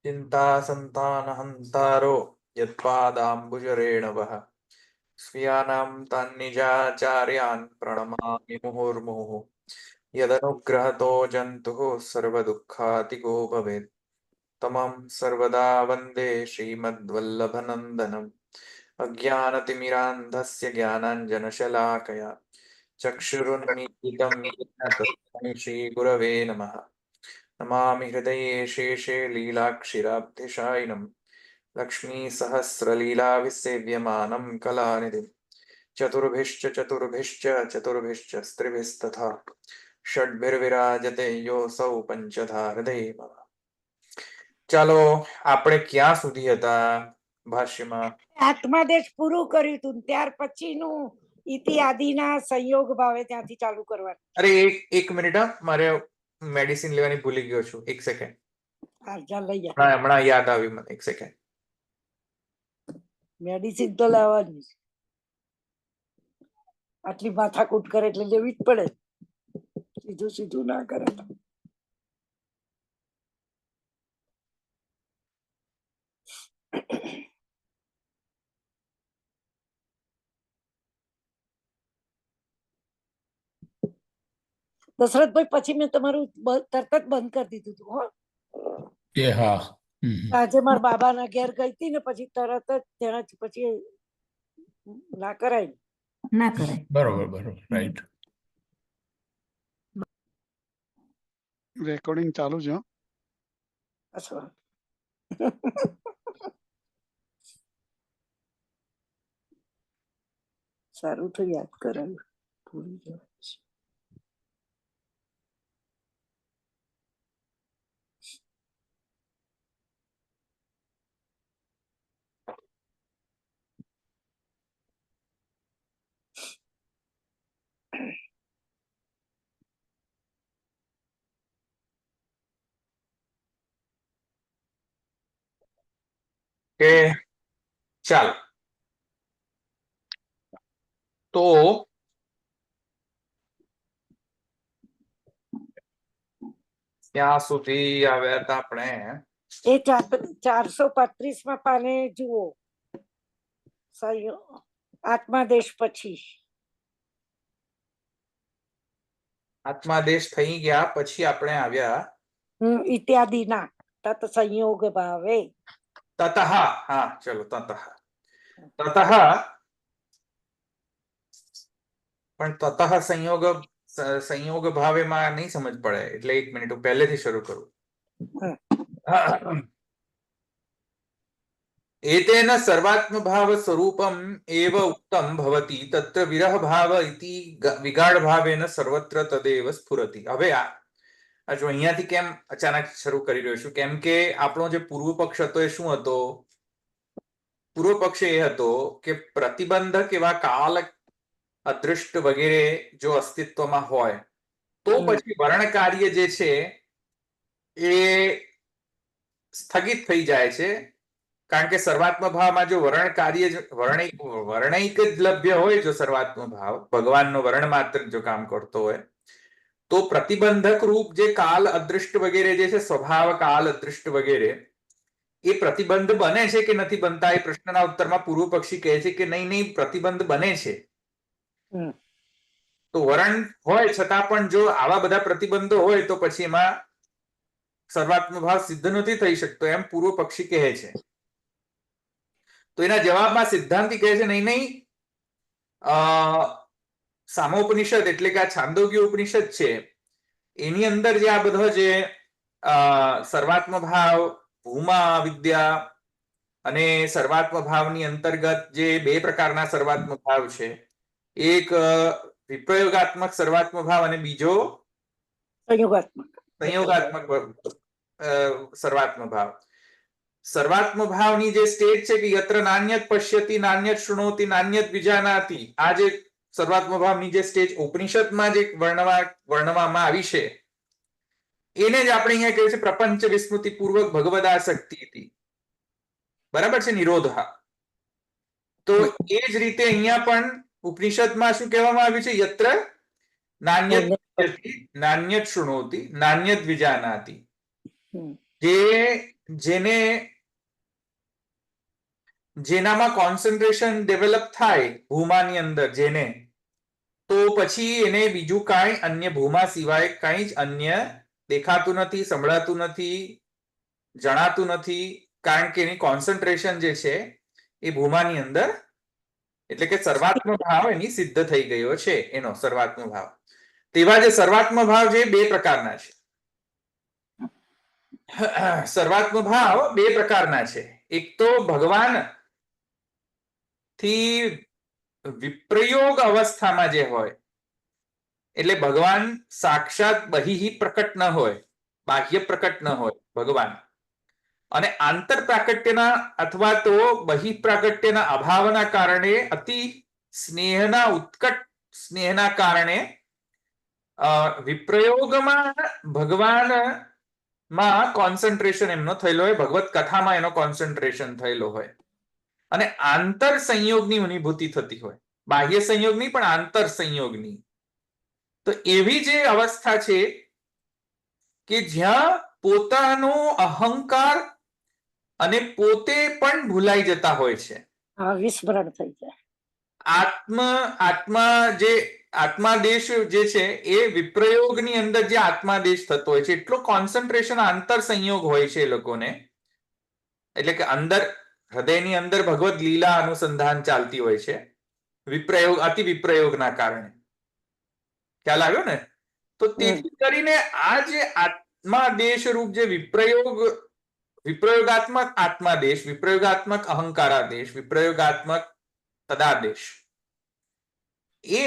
चिंता संतानहंतारो यत्पादाम्बुजरेणवः स्वीयानां तन्निजाचार्यान् प्रणमामि मुहुर्मुहुः यदनुग्रहतो जन्तुः सर्वदुःखातिगो भवेत् तमं सर्वदा वन्दे श्रीमद्वल्लभनन्दनम् अज्ञानतिमिरान्धस्य ज्ञानाञ्जनशलाकया चक्षुरुन्मीलितं येन तस्मै श्रीगुरवे नमः नमामि हृदये शेषे लीलाक्षिराब्धिशायिनं लक्ष्मीसहस्रलीलाविसेव्यमानं कलानिधिं चतुर्भिश्च स्त्रिभिस्तथा षड्भिर्विराजते योऽसौ पञ्चधा हृदये मम। ચાલો આપણે ક્યાં સુધી હતા ભાષ્યમાં? આત્માદેશ પૂરું કર્યું હતું, ત્યાર પછીનું ઇતિ આદિના સંયોગ ભાવે ત્યાંથી ચાલુ કરવાનું. અરે એક મિનિટ, મારે મેડિસિન લેવાની ભૂલી ગયો છું. એક સેકન્ડ, હમણાં યાદ આવ્યું મને. એક સેકન્ડ. મેડિસિન તો લાવવાની, આટલી માથાકૂટ કરે એટલે લેવી જ પડે, સીધું સીધું ના કરે. દશરથભાઈ, પછી મેં તમારું તરત જ બંધ કરી દીધું હતું. હા, આજે મારા બાબાના ઘેર ગઈ હતી ને, પછી તરત જ તેનાથી પછી ના કરાય. બરોબર, રાઈટ. રેકોર્ડિંગ ચાલુ છે. સારું તો યાદ કરાયું. ભૂલી જવાય. કે ચાલો તો ત્યાં સુધી આવ્યા હતા આપણે. એ 435 પાને જુઓ, આત્માદેશ પછી. આત્માદેશ થઈ ગયા પછી આપણે આવ્યા ઇત્યાદિના તત સંયોગ ભાવે. તતઃ. હા ચલો, તતઃ. પણ તતઃ સંયોગ ભાવેમાં નહીં સમજ પડે, એટલે એક મિનિટ હું પહેલેથી શરૂ કરું. एतेन सर्वात्मभाव स्वरूपम एव उक्तम भवति तत्र विरह भाव इति विगाढ़ भावेन सर्वत्र तदेव स्फुरति. હવે આ જો અહીંયાથી કેમ અચાનક શરૂ કરી રહ્યો છું, કેમ કે આપણો જે પૂર્વ પક્ષ હતો એ શું હતો? પૂર્વ પક્ષ એ હતો કે પ્રતિબંધક એવા કાલ, અદૃષ્ટ વગેરે જો અસ્તિત્વમાં હોય તો પછી વર્ણ કાર્ય જે છે એ સ્થગિત થઈ જાય છે. કારણ કે સર્વાત્મ ભાવમાં જો વર્ણ કાર્ય વર્ણિક જ લભ્ય હોય, જો સર્વાત્મ ભાવ ભગવાનનો વર્ણ માત્ર જો કામ કરતો હોય, તો પ્રતિબંધક રૂપ જે કાલ અદૃષ્ટ વગેરે જે છે, સ્વભાવ કાલ અદૃષ્ટ વગેરે, એ પ્રતિબંધ બને છે કે નથી બનતા? એ પ્રશ્નના ઉત્તરમાં પૂર્વ પક્ષી કહે છે કે નહીં, પ્રતિબંધ બને છે. તો વર્ણ હોય છતાં પણ જો આવા બધા પ્રતિબંધો હોય તો પછી એમાં સર્વાત્મ ભાવ સિદ્ધ નથી થઈ શકતો, એમ પૂર્વ પક્ષી કહે છે. તો એના જવાબમાં સિદ્ધાંતિ કહે છે નહીં, સામોપનિષદ એટલે કે આ છાંદોગ્ય ઉપનિષદ છે, એની અંદર જે આ બધો જે સર્વાત્મ ભાવ, ભૂમા વિદ્યા અને સર્વાત્મ ભાવની અંતર્ગત જે બે પ્રકારના સર્વાત્મ ભાવ છે, એક વિપ્રયોગાત્મક સર્વાત્મ ભાવ અને બીજો સંયોગાત્મક સર્વાત્મ ભાવ. સર્વાત્મ ભાવની જે સ્ટેટ છે કે યત્ર નાન્યત પશ્યતિ નાન્યત શૃણોતિ નાન્યત વિજાનાતિ, આ જે સર્વાત્મ ભાવની જે સ્ટેજ ઉપનિષદમાં જે વર્ણવામાં આવી છે, એને જ આપણે અહીંયા કહે છે પ્રપંચ વિસ્મૃતિ પૂર્વક ભગવદાસક્તિ હતી. બરાબર છે, નિરોધ. તો એ જ રીતે અહીંયા પણ ઉપનિષદમાં શું કહેવામાં આવ્યું છે? યત્ર નાન્યત નાન્યત શૃણોતિ નાન્યત વિજાનાતિ. જે જેનામાં કોન્સન્ટ્રેશન ડેવલપ થાય ભૂમાની અંદર તો પછી એને બીજું કાંઈ અન્ય ભૂમા સિવાય કંઈ જ અન્ય દેખાતું નથી, સંભળાતું નથી, જણાતું નથી, કારણ કે એની કોન્સન્ટ્રેશન જે છે એ ભૂમાની અંદર, એટલે કે સર્વાત્મ ભાવ એની સિદ્ધ થઈ ગયો છે, એનો સર્વાત્મ ભાવ. તેવા જે સર્વાત્મ ભાવ છે બે પ્રકારના છે. સર્વાત્મ ભાવ બે પ્રકારના છે. એક તો ભગવાન થી વિપ્રયોગ અવસ્થામાં જે હોય, એટલે ભગવાન સાક્ષાત બહિ પ્રકટ ન હોય, બાહ્ય પ્રકટ ન હોય ભગવાન, અને આંતર પ્રાકટ્યના અથવા તો બહિ પ્રાકટ્યના અભાવના કારણે અતિ સ્નેહના ઉત્કટ સ્નેહના કારણે વિપ્રયોગમાં ભગવાનમાં કોન્સન્ટ્રેશન એમનો થયેલો હોય, ભગવત કથામાં એનો કોન્સન્ટ્રેશન થયેલો હોય, અને આંતર સંયોગની અનુભૂતિ થતી હોય, બાહ્ય સંયોગની પણ આંતર સંયોગની. તો એવી જે અવસ્થા છે કે જ્યાં પોતાનો અહંકાર અને પોતે પણ ભૂલાઈ જતા હોય છે. વિસ્મરણ થઈ જાય. આત્માદેશ જે છે એ વિપ્રયોગની અંદર જે આત્માદેશ થતો હોય છે, એટલો કોન્સન્ટ્રેશન આંતર સંયોગ હોય છે એ લોકોને, એટલે કે અંદર હૃદયની અંદર ભગવદ લીલા અનુસંધાન ચાલતી હોય છે વિપ્રયોગ, અતિ વિપ્રયોગના કારણે. ખ્યાલ આવ્યો ને? તો તેથી કરીને આ જે આત્માદેશ રૂપ જે વિપ્રયોગાત્મક આત્માદેશ, વિપ્રયોગાત્મક અહંકારાદેશ, વિપ્રયોગાત્મક તદાદેશ, એ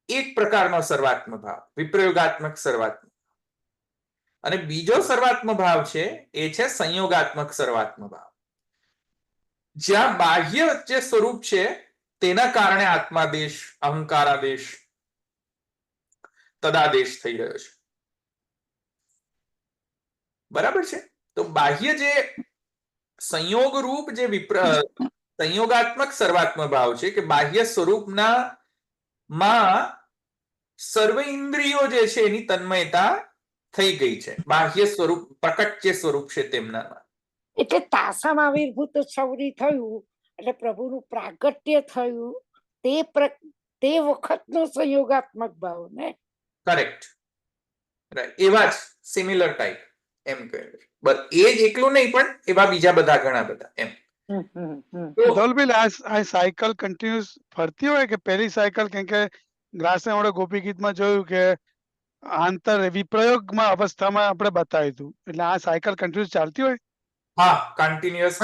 એક પ્રકારનો સર્વાત્મ ભાવ, વિપ્રયોગાત્મક સર્વાત્મ. અને બીજો સર્વાત્મ ભાવ છે એ છે સંયોગાત્મક સર્વાત્મ ભાવ, જ્યાં બાહ્ય જે સ્વરૂપ છે તેના કારણે આત્માદેશ, અહંકારાદેશ, તદાદેશ થઈ રહ્યો છે. બરાબર છે? તો બાહ્ય જે સંયોગ રૂપ જે સંયોગાત્મક સર્વાત્મ ભાવ છે કે બાહ્ય સ્વરૂપના માં સર્વ ઇન્દ્રિયો જે છે એની તન્મયતા થઈ ગઈ છે, બાહ્ય સ્વરૂપ પ્રકટ જે સ્વરૂપ છે તેમનામાં. એટલે તાસામાં આવિર્ભૂત સૌરી થયું એટલે પ્રભુનું પ્રાગટ્ય થયું, તે વખતનો સંયોગાત્મક ભાવ ને. Correct, right. એવા જ સિમિલર ટાઈપ એમ કહે છે. બસ એ જ એકલું નહીં, પણ એવા બીજા બધા ઘણા બધા એમ. આ સાયકલ કન્ટિન્યુઅસ ફરતી હોય કે પહેલી સાયકલ, કેમ કે ગ્રાસે આપણે ગોપી ગીતમાં જોયું કે આંતર વિપ્રયોગમાં અવસ્થામાં આપણે બતાવ્યું હતું, એટલે આ સાયકલ કન્ટિન્યુઅસ ચાલતી હોય. હા, કન્ટિન્યુઅસ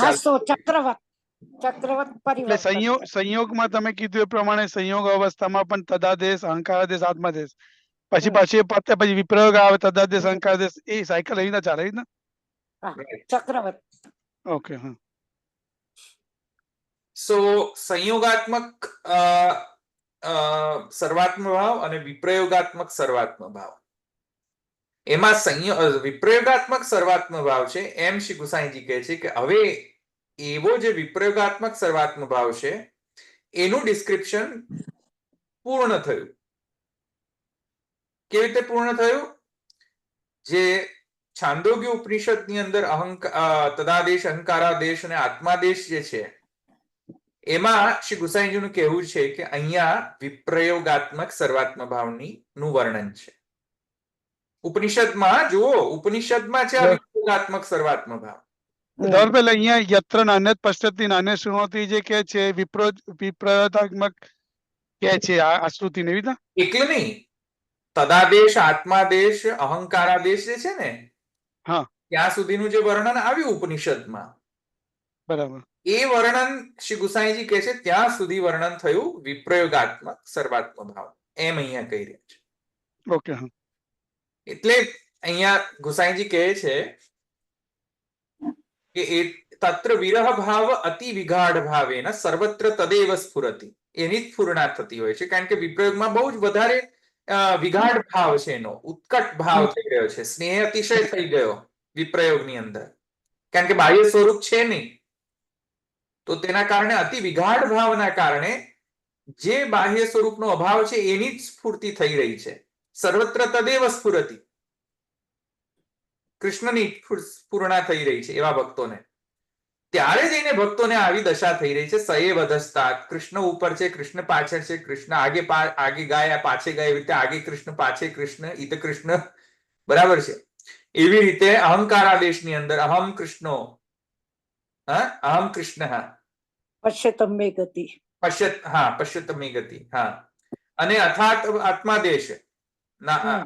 ચક્રવત પરિવર્તન. સંયોગમાં તમે કીધું એ પ્રમાણે સંયોગ અવસ્થામાં પણ તદાદેશ, અહંકારાદેશ, આત્માદેશ, પછી પતે પછી વિપ્રયોગ આવે, તદાદેશ, અહંકારાદેશ, એ સાયકલ એવી ના ચાલે ને. ચક્રવત. ઓકે. હા. સો સંયોગાત્મક સર્વાત્મ ભાવ અને વિપ્રયોગાત્મક સર્વાત્મ ભાવ, એમાં વિપ્રયોગાત્મક સર્વાત્મ ભાવ છે એમ શ્રી ગુસાઈજી કહે છે કે હવે એવો જે વિપ્રયોગાત્મક સર્વાત્મ ભાવ છે એનું ડિસ્ક્રિપ્શન પૂર્ણ થયું. કેવી રીતે પૂર્ણ થયું? જે છાંદોગ્ય ઉપનિષદની અંદર તદાદેશ, અહંકારાદેશ અને આત્માદેશ જે છે એમાં શ્રી ગુસાઈજીનું કહેવું છે કે અહીંયા વિપ્રયોગાત્મક સર્વાત્મ ભાવની નું વર્ણન છે. ઉપનિષદમાં જુઓ, ઉપનિષદમાં છે આ વિપ્રયોગાત્મક સર્વાત્મ ભાવ. ધવલભાઈ, અહીંયા યત્ર નાન્યત પશ્યતિ નાન્ય શૃણોતિ જે કે છે વિપ્રયોગાત્મક કે છે આ શ્રુતિ ને એવી એટલે નહીં, તદાદેશ, આત્માદેશ, અહંકારાદેશ જે છે ને, હા, ત્યાં સુધીનું જે વર્ણન આવ્યું ઉપનિષદમાં, બરાબર, એ વર્ણન શ્રી ગુસાઈજી કહે છે ત્યાં સુધી વર્ણન થયું વિપ્રયોગાત્મક સર્વાત્મ ભાવ, એમ અહીંયા કહી રહ્યા છે. ઓકે. હા. એટલે અહીંયા ગુસાઈજી કહે છે કે એ તત્ર વિરહ ભાવ અતિ વિગાઢ ભાવેન સર્વત્ર તદેવ સ્ફુરતિ, એની જ સ્ફુરણા થતી હોય છે, કારણ કે વિપ્રયોગમાં બહુ જ વધારે વિગાઢ ભાવ છે, એનો ઉત્કટ ભાવ થઈ ગયો છે, સ્નેહ અતિશય થઈ ગયો વિપ્રયોગની અંદર, કારણ કે બાહ્ય સ્વરૂપ છે નહીં. તો તેના કારણે અતિ વિગાઢ ભાવના કારણે જે બાહ્ય સ્વરૂપનો અભાવ છે એની જ સ્ફૂર્તિ થઈ રહી છે. સર્વત્ર તદેવ સ્ફુરતિ. કૃષ્ણની પૂર્ણા થઈ રહી છે એવા ભક્તોને, ત્યારે જઈને ભક્તોને આવી દશા થઈ રહી છે. સએવ અધસ્તાત, કૃષ્ણ ઉપર છે, કૃષ્ણ પાછળ છે, કૃષ્ણ આગે ગાય પાછે ગાય, એવી રીતે આગે કૃષ્ણ પાછે કૃષ્ણ, ઈત કૃષ્ણ, બરાબર છે. એવી રીતે અહંકારાદેશની અંદર અહમ કૃષ્ણો, અહમ કૃષ્ણ પશ્યતમ મે ગતિ. પશ્યતમી ગતિ, અને અથાત આત્માદેશ ના,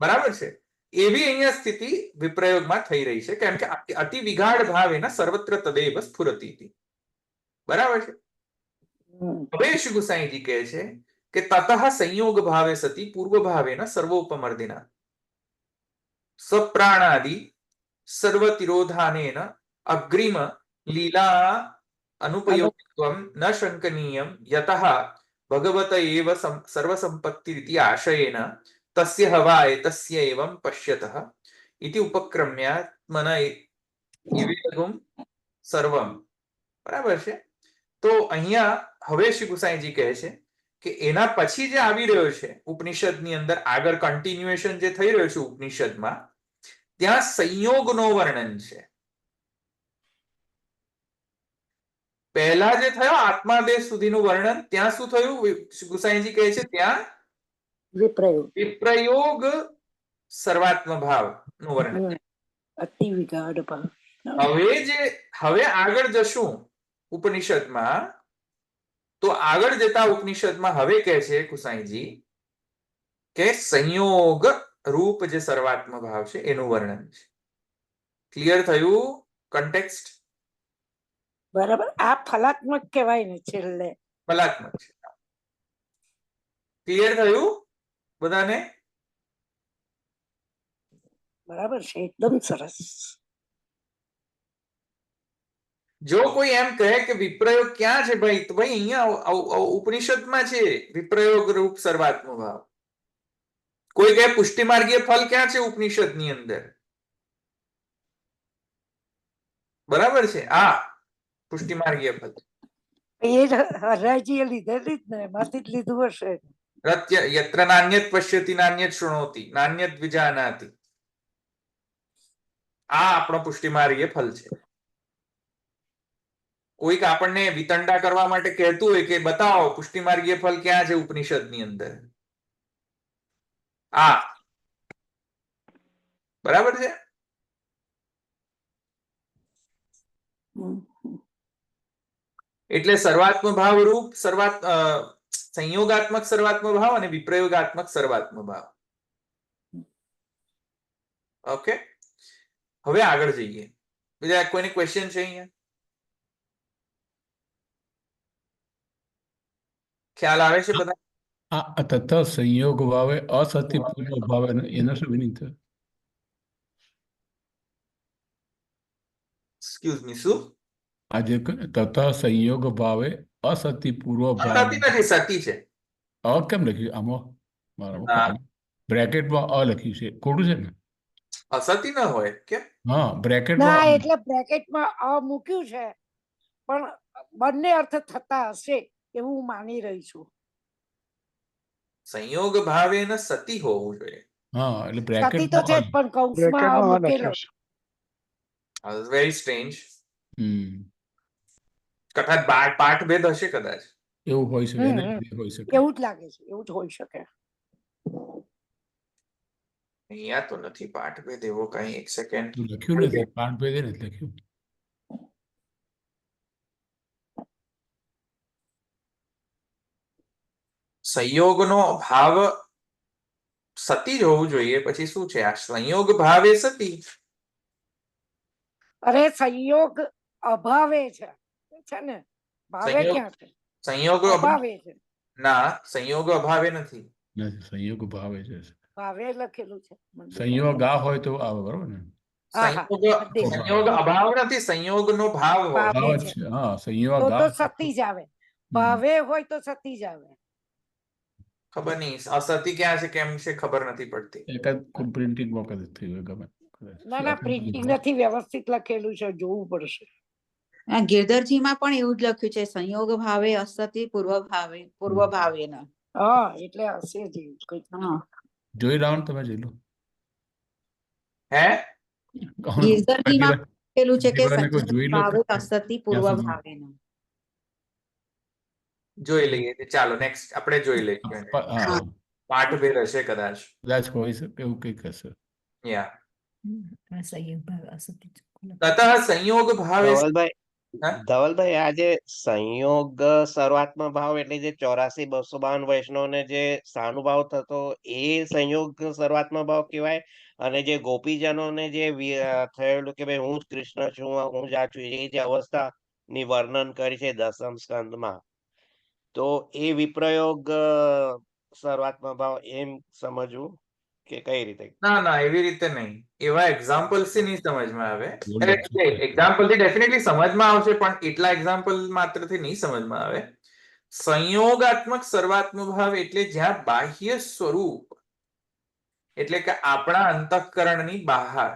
બરાબર છે. એવી અહીંયા સ્થિતિ વિપ્રયોગમાં થઈ રહી છે, કેમ કે અતિ વિગાઢ ભાવેના સર્વત્ર તદેવ સ્ફુરતિ હતી. બરાબર છે. હવે શ્રી ગુસાઈજી કહે છે કે તતઃ સંયોગ ભાવે સતી પૂર્વ ભાવેના સર્વોપમર્દિના સ્વપ્રાણાદિ સર્વતિરોધાનેન અગ્રિમ લીલા અનુપયોગિત્વમ ન શંકનીયમ યતઃ ભગવત એવ સર્વસંપત્તિરિતિ આશયેન તસ્ય હવાય તસ્ય એવં પશ્યતઃ ઇતિ ઉપક્રમ્યાત્મન ઇવેગુમ સર્વમ. બરાબર છે. તો અહીંયા હવે શ્રી ગુસાઈજી કહે છે કે એના પછી જે આવી રહ્યો છે ઉપનિષદની અંદર આગળ કન્ટિન્યુએશન જે થઈ રહ્યું છે ઉપનિષદમાં, ત્યાં સંયોગનો વર્ણન છે. પહેલા જે થયો આત્માદેશ સુધીનું વર્ણન, ત્યાં શું થયું? ગુસાઈજી કહે છે ત્યાં વિપ્રયોગ સર્વાત્મ ભાવ નું વર્ણન. અતિ વિગાઢ ભાવ. હવે આગળ જશું ઉપનિષદમાં, તો આગળ જતા ઉપનિષદમાં હવે કહે છે ગુસાઈજી કે સંયોગ રૂપ જે સર્વાત્મ ભાવ છે એનું વર્ણન છે. ક્લિયર થયું કન્ટેક્સ્ટ? બરાબર. આ ફલાત્મક કહેવાય ને છેલ્લે. ફલાત્મક છે. ક્લિયર થયું બધાને? બરાબર છે, એકદમ સરસ. જો કોઈ એમ કહે કે વિપ્રયોગ ક્યાં છે ભાઈ, તો ભાઈ અહીંયા ઉપનિષદમાં છે વિપ્રયોગ રૂપ સર્વાત્મ ભાવ. કોઈ કહે પુષ્ટિમાર્ગીય ફલ ક્યાં છે ઉપનિષદની અંદર? બરાબર છે. પુષ્ટિમાર્ગીય ફલ એ હરાજીએ લીધેલી જ ને, એમાંથી જ લીધું હશે. યત્ર નાન્યત પશ્યતિ નાન્યત શૃણોતિ નાન્યત વિજાનાતિ. આ આપણો પુષ્ટિમાર્ગીય ફલ છે. કોઈક આપણને વિતંડા કરવા માટે કહેતું હોય કે બતાવો પુષ્ટિમાર્ગીય ફલ ક્યાં છે ઉપનિષદની અંદર. બરાબર છે. એટલે સર્વાત્મ ભાવ રૂપ સંયોગાત્મક સર્વાત્મ ભાવ અને વિપ્રયોગાત્મક સર્વાત્મ ભાવ. ઓકે, હવે આગળ જઈએ. બીજા કોઈને ક્વેશ્ચન છે અહીંયા? ખ્યાલ આવે છે બધા? તથા સંયોગ ભાવે અસતી પૂર્વ ભાવે એનો શું મિનિંગ થયો? એક્સક્યુઝ મી, શું? આજે તથા સંયોગ ભાવે અસતી પૂર્વ ભાવે. સતી નથી, સતી છે. કેમ લખ્યું આમાં? મારા બ્રેકેટમાં લખ્યું છે, ખોટું છે ને? અસતી ન હોય કેમ? બ્રેકેટમાં એટલે બ્રેકેટમાં મૂક્યું છે, પણ બંને અર્થ થતા હશે એવું હું માની રહી છું. સંયોગ ભાવે ન સતી હોવું જોઈએ. એટલે સતી તો છે જ, પણ કૌંસમાં મૂકેલો. Very strange. કદાચ પાઠ ભેદ હશે, કદાચ એવું હોઈ શકે. એવું જ લાગે છે, એવું જ હોઈ શકે. અહીંયા તો નથી પાઠ ભેદ એવો કઈ. એક સેકન્ડ, લખ્યું નથી પાઠ ભેદ નથી લખ્યું. સંયોગનો ભાવ સતી જ હોવું જોઈએ, પછી શું છે? આ સંયોગ ભાવે સતી. અરે સંયોગ અભાવે છે ને, ભાવે ક્યાં છે? સંયોગ અભાવે છે. ના, સંયોગ અભાવે નથી. સંયોગ ભાવે છે. ભાવે લખેલું છે. સંયોગ હોય તો આવે, બરોબર ને? સંયોગ અભાવ નથી, સંયોગનો ભાવ છે. સંયોગ તો સતી જ આવે. ભાવે હોય તો સતી જ આવે. ખબર નહીં અસતી ક્યાં છે, કેમ છે ખબર નથી પડતી. એકાદ પ્રિન્ટિંગમાં કદાચ થયું ગમે. ના, પ્રિન્ટિંગ નથી, વ્યવસ્થિત લખેલું છે, જોવું પડશે. ગિરધરજીમાં પણ એવું જ લખ્યું છે, સંયોગ ભાવે અસતી પૂર્વ ભાવે ના. એટલે હશે જ. જોઈ રાઉન્ડ તમે જોઈ લો. હે ગિરધરજીમાં પેલું છે કે પ્રતિભાને કોઈ સંયોગ જોઈ લો ભાવે કે અસતિ ત્યાં પૂર્વ સુધી ભાવેન. જોઈ લઈએ. ચાલો નેક્સ્ટ આપણે જોઈ લઈએ. હા પાઠભેર હશે કદાચ. કદાચ હોય શકે એવું કંઈક હશે. યા સંયોગ ભાવ અસત્ય તતઃ સંયોગ ભાવે ધવલભાઈ હા? ધવલભાઈ આ જે સંયોગ સર્વાત્મ ભાવ એટલે જે 84,252 વૈષ્ણવને જે સાનુભાવ થતો એ સંયોગ સર્વાત્મ ભાવ કહેવાય, અને જે ગોપીજનોને જે થયેલું કે ભાઈ હું જ કૃષ્ણ છું, હું જ આ છું, એ જે અવસ્થા ની વર્ણન કરી છે 10મ સ્કંદમાં, તો એ વિપ્રયોગ સર્વાત્મ ભાવ એમ સમજવું કે કઈ રીતે? ના ના એવી રીતે નહીં. એવા એક્ઝામ્પલ થી નહીં સમજમાં આવે. બોલો. એક્ઝામ્પલ થી ડેફિનેટલી સમજમાં આવશે, પણ એટલા એક્ઝામ્પલ માત્રથી નહીં સમજમાં આવે. સંયોગાત્મક સર્વાત્મ ભાવ એટલે જ્યાં બાહ્ય સ્વરૂપ એટલે કે આપણા અંતઃકરણની બહાર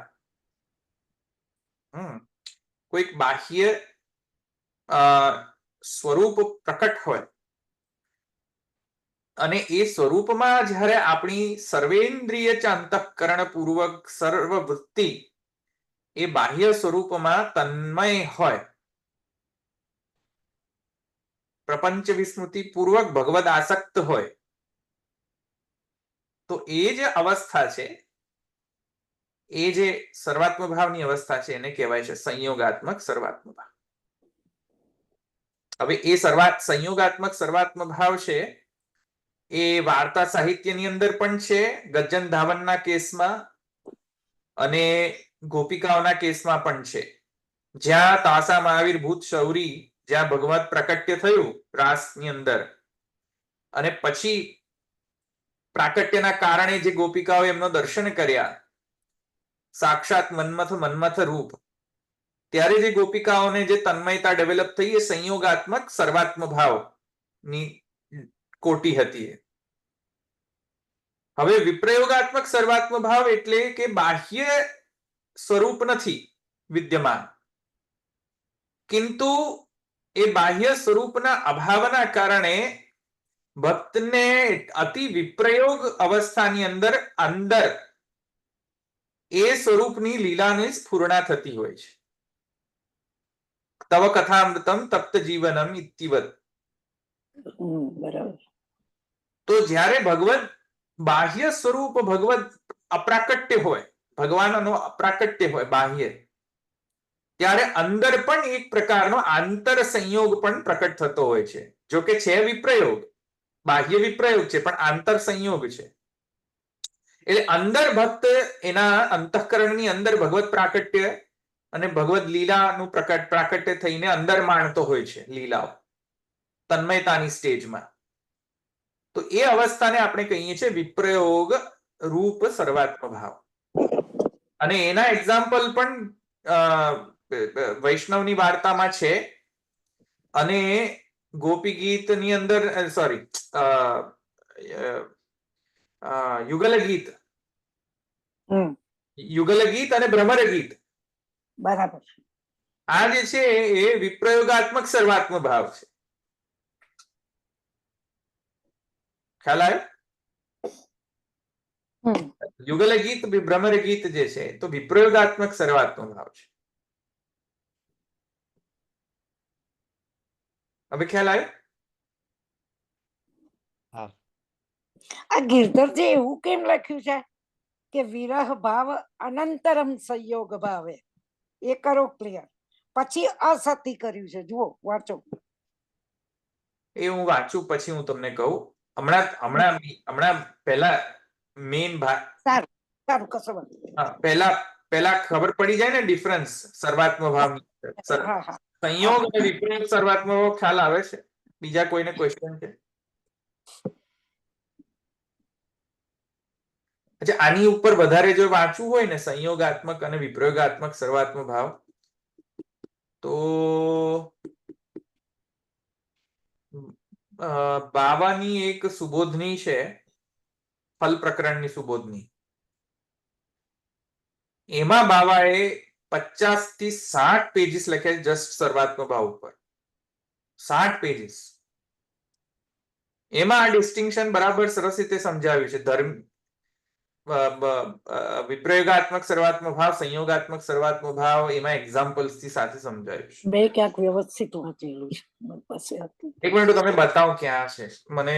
કોઈક બાહ્ય સ્વરૂપ પ્રકટ હોય અને એ સ્વરૂપમાં જ્યારે આપણી સર્વેન્દ્રિય અંતઃકરણ પૂર્વક સર્વવૃત્તિ એ બાહ્ય સ્વરૂપમાં તન્મય હોય, પ્રપંચ વિસ્મૃતિ પૂર્વક ભગવદ આસક્ત હોય, તો એ જે અવસ્થા છે, એ જે સર્વાત્મ ભાવની અવસ્થા છે, એને કહેવાય છે સંયોગાત્મક સર્વાત્મ ભાવ. હવે એ સંયોગાત્મક સર્વાત્મ ભાવ છે એ વાર્તા સાહિત્યની અંદર પણ છે, ગજ્જન ધાવનના કેસમાં અને ગોપિકાઓના કેસમાં પણ છે. જ્યાં તાસા મહાવીરભૂત શૌરી, જ્યાં ભગવત પ્રાકટ્ય થયું રાસની અંદર, અને પછી પ્રાકટ્યના કારણે જે ગોપિકાઓ એમનો દર્શન કર્યા, સાક્ષાત મન્મથ રૂપ, ત્યારે જે ગોપિકાઓને જે તન્મયતા ડેવલપ થઈ એ સંયોગાત્મક સર્વાત્મ ભાવની કોટી હતી. હવે વિપ્રયોગાત્મક સર્વાત્મ ભાવ એટલે કે બાહ્ય સ્વરૂપ નથી વિદ્યમાન, કિંતુ એ બાહ્ય સ્વરૂપના અભાવના કારણે ભક્તને અતિ વિપ્રયોગ અવસ્થાની અંદર એ સ્વરૂપની લીલાની સ્ફુરણા થતી હોય છે. તવ કથામૃતમ તપ્ત જીવનમ ઇતિવત. બરાબર. તો જ્યારે ભગવત બાહ્ય સ્વરૂપ ભગવત અપ્રાકટ્ય હોય, ભગવાનનો અપ્રાકટ્ય હોય બાહ્ય, ત્યારે અંદર પણ એક પ્રકારનો આંતર સંયોગ પણ પ્રકટ થતો હોય છે. જો કે છે વિપ્રયોગ, બાહ્ય વિપ્રયોગ છે, પણ આંતર સંયોગ છે. એટલે અંદર ભક્ત એના અંતઃકરણની અંદર ભગવત પ્રાકટ્ય અને ભગવત લીલાનું પ્રાકટ્ય થઈને અંદર માણતો હોય છે લીલાઓ તન્મયતાની સ્ટેજમાં. તો એ અવસ્થાને આપણે કહીએ છીએ વિપ્રયોગ રૂપ સર્વાત્મ ભાવ. અને એના એક્ઝામ્પલ પણ વૈષ્ણવની વાર્તામાં છે, અને ગોપી ગીતની અંદર યુગલ ગીત અને ભ્રમર ગીત, બરાબર. આ જે છે એ વિપ્રયોગાત્મક સર્વાત્મ ભાવ છે. ખ્યાલ આવ્યો? યુગલ ગીત ભ્રમર ગીત જે છે તો વિપ્રયોગાત્મક સર્વાત્મ ભાવ છે. હવે ખ્યાલ આવ્યો? આ ગિરધરજી એવું કેમ લખ્યું છે કે વિરહ ભાવ અનંતરમ સંયોગ ભાવે, એ કરો ક્લિયર, પછી અસતી કર્યું છે. જુઓ, વાંચો. એ હું વાંચું પછી હું તમને કહું. હમણાં પહેલા મેઇન ભાગ સારું સારું, કશો વાંધો નહીં. પહેલા ખબર પડી જાય ને ડિફરન્સ સર્વાત્મ ભાવની. હા હા. સંયોગ અને વિપ્રયોગ સર્વાત્મ ભાવ ખ્યાલ આવે છે? બીજા કોઈને ક્વેશ્ચન છે? અચ્છા, આની ઉપર વધારે જો વાંચવું હોય ને સંયોગાત્મક અને વિપ્રયોગાત્મક સર્વાત્મ ભાવ, તો બાવાની એક સુબોધની છે, ફલ પ્રકરણની સુબોધની. એમાં બાવાએ 50 થી 60 પેજીસ લખ્યા જસ્ટ સર્વાત્મ ભાવ ઉપર. 60 પેજીસ. એમાં આ ડિસ્ટિંક્શન બરાબર સરસ રીતે સમજાવ્યું છે. વિપ્રયોગાત્મક સર્વાત્મક ભાવ, સંયોગાત્મક સર્વાત્મક ભાવ, એમાં એક્ઝામ્પલ્સ થી સાથે સમજાવ્યું છે. મેં ક્યાંક વ્યવસ્થિત વાંચેલું છે મારી પાસે હતું. એક મિનિટ તમે બતાવો ક્યાં છે. મને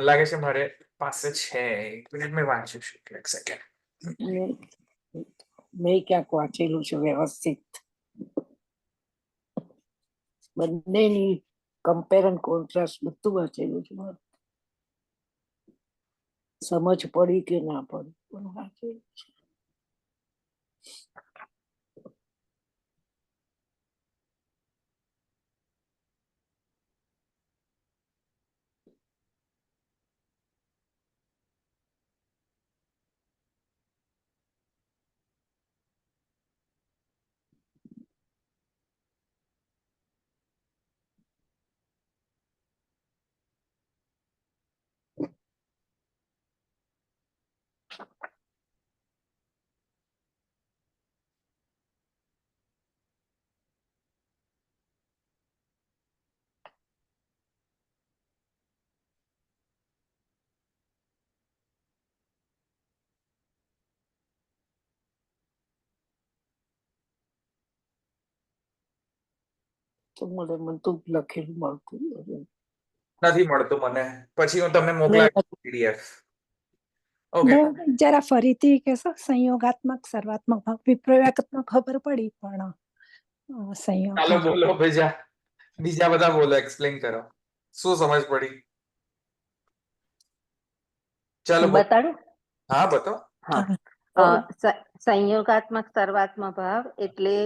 લાગે છે મારે પાસે છે. એક મિનિટ મેં વાંચ્યું છે. એક સેકન્ડ. મેં ક્યાંક વાંચેલું છે વ્યવસ્થિત. બંનેની કમ્પેર એન્ડ કોન્ટ્રાસ્ટ બધું વાંચેલું છે મારે. સમજ પડી કે ના પડી પણ વાંચેલું છે. તો મને તો લખેલું મળતું નથી મળતું મને. પછી હું તમને મોકલાવીશ PDF. ઓકે. જરા ફરીથી કહેશો? સંયોગાત્મક સર્વાત્મક ભાવ વિપ્રયોગાત્મક ખબર પડી પણ સંયોગ ચાલો બોલો બીજા બધા બોલો, એક્સપ્લેન કરો શું સમજ પડી. ચાલો બતાડું? હા બતાવો. સંયોગાત્મક સર્વાત્મક ભાવ એટલે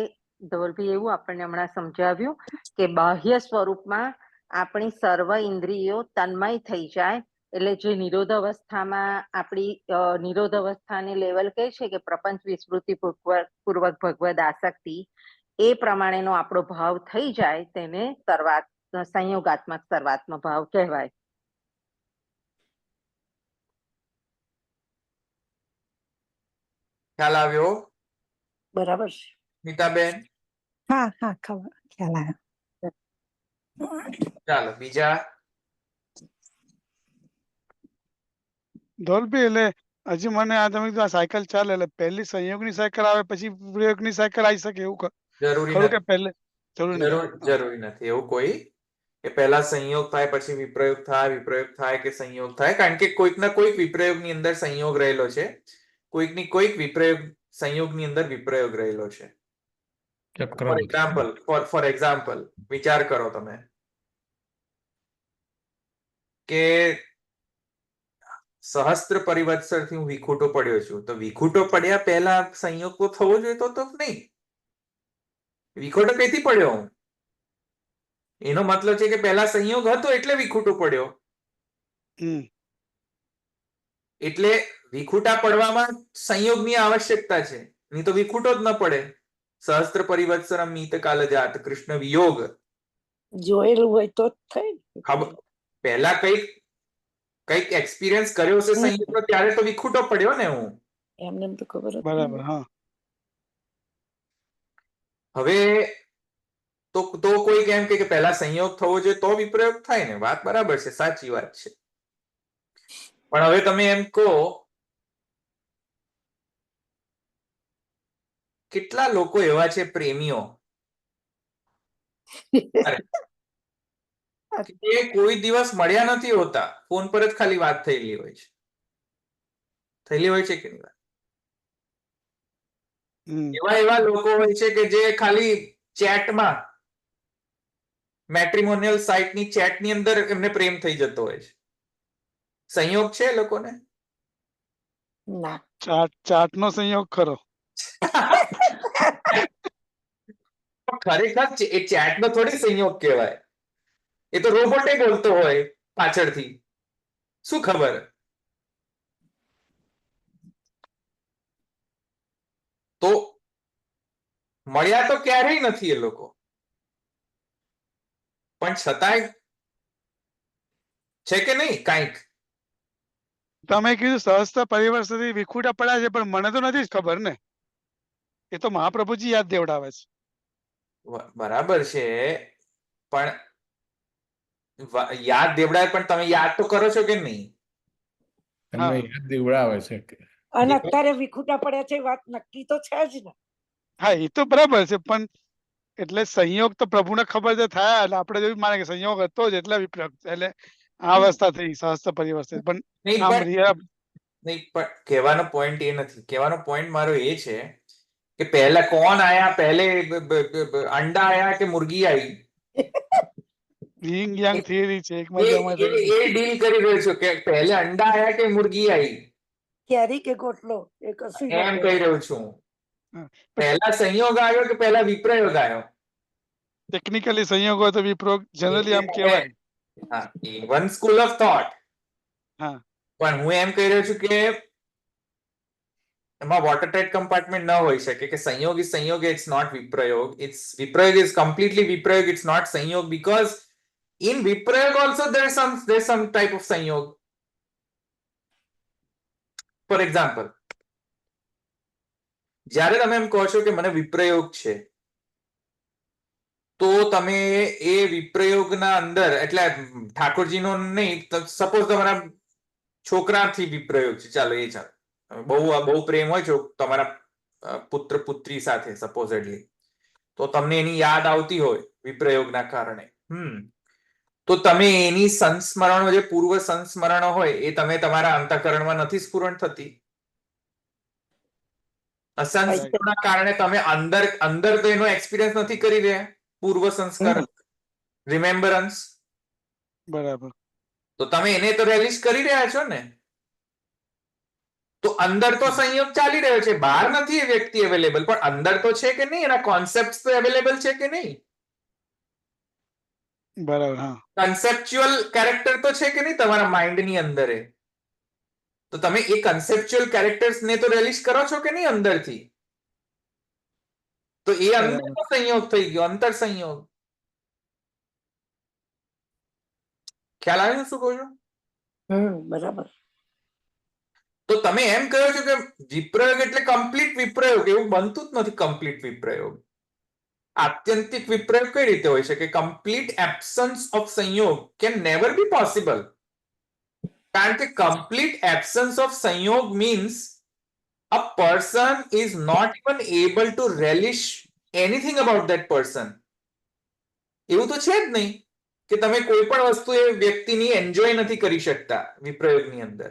ધવલભાઈ એવું આપણને હમણાં સમજાવ્યું કે બાહ્ય સ્વરૂપમાં આપણી સર્વ ઇન્દ્રિયો તન્મય થઈ જાય. એટલે જે નિરોધ અવસ્થામાં આપણી નિરોધ અવસ્થાની લેવલ કહે છે કે પ્રપંચ વિસ્મૃતિ પૂર્વક ભગવદ આસક્તિ, એ પ્રમાણેનો આપણો ભાવ થઈ જાય તેને સંયોગાત્મક સર્વાત્મક ભાવ કહેવાય. ખ્યાલ આવ્યો બરાબર છે નીતાબેન? હા હા ખબર ખ્યાલ આવ્યો. ચાલો બીજા. ધોલભાઈ એટલે હજી મને આ તમે કીધું આ સાયકલ ચાલે એટલે પહેલી સંયોગની સાયકલ આવે પછી પ્રયોગની સાયકલ આવી શકે એવું જરૂરી ખરું કે નથી. પહેલે જરૂરી નથી? જરૂરી નથી એવું કોઈ કે પહેલા સંયોગ થાય પછી વિપ્રયોગ થાય, વિપ્રયોગ થાય કે સંયોગ થાય. કારણ કે કોઈક ના કોઈક વિપ્રયોગની અંદર સંયોગ રહેલો છે, કોઈકની કોઈક વિપ્રયોગ સંયોગની અંદર વિપ્રયોગ રહેલો છે. ફોર એક્ઝામ્પલ વિચાર કરો તમે કે સહસ્ત્ર પરિવત્સરથી હું વિખૂટો પડ્યો છું, તો વિખૂટો પડ્યા પહેલા સંયોગ તો થવો જોઈએ તો નહીં. વિખૂટો કઈથી પડ્યો હું? એનો મતલબ છે કે પહેલા સંયોગ હતો એટલે વિખૂટો પડ્યો. એટલે વિખૂટા પડવામાં સંયોગની આવશ્યકતા છે, નહીં તો વિખૂટો જ ન પડે. સહસ્ત્ર પરિવત્સરમ મીત કાલ જાત કૃષ્ણ વિયોગ જોયેલું હોય તો જ થાય. પહેલા કઈક એક્સપિરિયન્સ કર્યો છે સંયોગનો, ત્યારે તો વિખૂટો પડ્યો ને હું. એમને તો ખબર હતી. બરાબર. હા. હવે તો કોઈ કેમ કે પહેલા સંયોગ થવો જોઈએ તો વિપ્રયોગ થાય ને. વાત બરાબર છે, સાચી વાત છે. પણ હવે તમે એમ કહો કેટલા લોકો એવા છે પ્રેમીઓ કે કોઈ દિવસ મળ્યા નથી હોતા, ફોન પર જ ખાલી વાત થયેલી હોય છે. થયેલી હોય છે કે નહીં? એવા લોકો હોય છે કે જે ખાલી ચેટમાં, મેટ્રિમોનિયલ સાઇટની ચેટની અંદર એમને પ્રેમ થઈ જતો હોય છે. સંયોગ છે એ લોકોને? ના. ચાટનો સંયોગ ખરો. ખરેખર એ ચેટનો થોડી સંયોગ કહેવાય. એ તો રોબોટે બોલતો હોય પાછળથી, શું ખબર. તો મળ્યા તો ક્યારેય નથી એ લોકો, પણ છતાંય છે કે નહીં કાંઈક. તમે કીધું સહસ્ત્ર પરિવર્તનથી વિખૂટા પડ્યા છે, પણ મને તો નથી જ ખબર ને. એ તો મહાપ્રભુજી યાદ દેવડાવે છે. બરાબર છે, પણ યાદ દેવડાય પણ તમે યાદ તો કરો છો કે નહીં? એમને યાદ દેવડાવે છે. અને અત્યારે વિખૂટા પડ્યા છે એ વાત નક્કી તો છે જ ને. હા એ તો બરાબર છે, પણ એટલે સંયોગ તો પ્રભુને ખબર છે થયા, એટલે આપણે જેવું માને કે સંયોગ હતો જ એટલે વિપ્રયોગ, એટલે આ અવસ્થા થઈ સહસ્ત્ર પરિવર્તિત. પણ નહીં આમ પણ રિયા નહીં પણ કહેવાનો પોઈન્ટ એ નથી. કહેવાનો પોઈન્ટ મારો એ છે કે પહેલા કોણ આયા, પહેલે અંડા આયા કે મુર્ગી આવી, યિંગ યાંગ થિયરી છે, એક એ મજામાં એ એ ડીલ કરી રહ્યો છું કે પહેલે અંડા આયા કે મુર્ગી આવી, કેરી કે ગોટલો એ કશું એમ કહી રહ્યો છું. પહેલા સંયોગ આવ્યો કે પહેલા વિપ્રયોગ આવ્યો? ટેકનિકલી સંયોગ હોય તો વિપ્રયોગ જનરલી આમ કહેવાય. હા, વન સ્કૂલ ઓફ થોટ. હા પણ હું એમ કહી રહ્યો છું કે એમાં વોટર ટાઇટ કમ્પાર્ટમેન્ટ ન હોઈ શકે કે samyog is samyog, it's not viprayog. It's viprayog is completely viprayog, it's not samyog, because in viprayog also there's some type of સંયોગ. For example, જ્યારે તમે એમ કહો છો કે મને વિપ્રયોગ છે, તો તમે એ વિપ્રયોગના અંદર, એટલે ઠાકોરજીનો નહીં, સપોઝ તમારા છોકરાથી વિપ્રયોગ છે, ચાલો એ ચાલો, બહુ પ્રેમ હોય છો તમારા પુત્ર પુત્રી સાથે સપોઝેડલી, તો તમને એની યાદ આવતી હોય વિપ્રયોગના કારણે, તો તમે એની સંસ્મરણો, જે પૂર્વ સંસ્મરણો હોય, એ તમે તમારા અંતઃકરણમાં નથી સ્ફુરણ થતી. સંસ્કારના કારણે તમે અંદર તો એનો એક્સપિરિયન્સ નથી કરી રહ્યા, પૂર્વ સંસ્કાર, રિમેમ્બરન્સ. બરાબર. તો તમે એને તો રેલિશ કરી રહ્યા છો ને. તો અંદર તો સંયોગ ચાલી રહ્યો છે, બહાર નથી એ વ્યક્તિ અવેલેબલ, પણ અંદર તો છે કે નહીં, એના કોન્સેપ્ટ તો અવેલેબલ છે કે નહીં? બરાબર. હા કન્સેપ્ચ્યુઅલ કેરેક્ટર તો છે કે નહીં તમારા માઇન્ડની અંદર? તો તમે એ કન્સેપ્ચ્યુઅલ કેરેક્ટર્સ ને તો રેલિશ કરો છો કે નહીં અંદરથી? તો એ અંદરનો સંયોગ થઈ ગયો, અંતર સંયોગ. ખ્યાલ આવ્યો શું કહું છું? બરાબર. તો તમે એમ કહો છો કે વિપ્રયોગ એટલે કમ્પ્લીટ વિપ્રયોગ, એવું બનતું જ નથી. કમ્પ્લીટ વિપ્રયોગ, આત્યંતિક વિપ્રયોગ કઈ રીતે હોય છે કે કમ્પ્લીટ એબ્સન્સ ઓફ સંયોગ કેન નેવર બી પોસિબલ. કારણ કે કમ્પ્લીટ એબ્સન્સ ઓફ સંયોગ means a person is not even able to relish anything about that person. એવું તો છે જ નહીં કે તમે કોઈ પણ વસ્તુ એ વ્યક્તિની એન્જોય નથી કરી શકતા વિપ્રયોગની અંદર.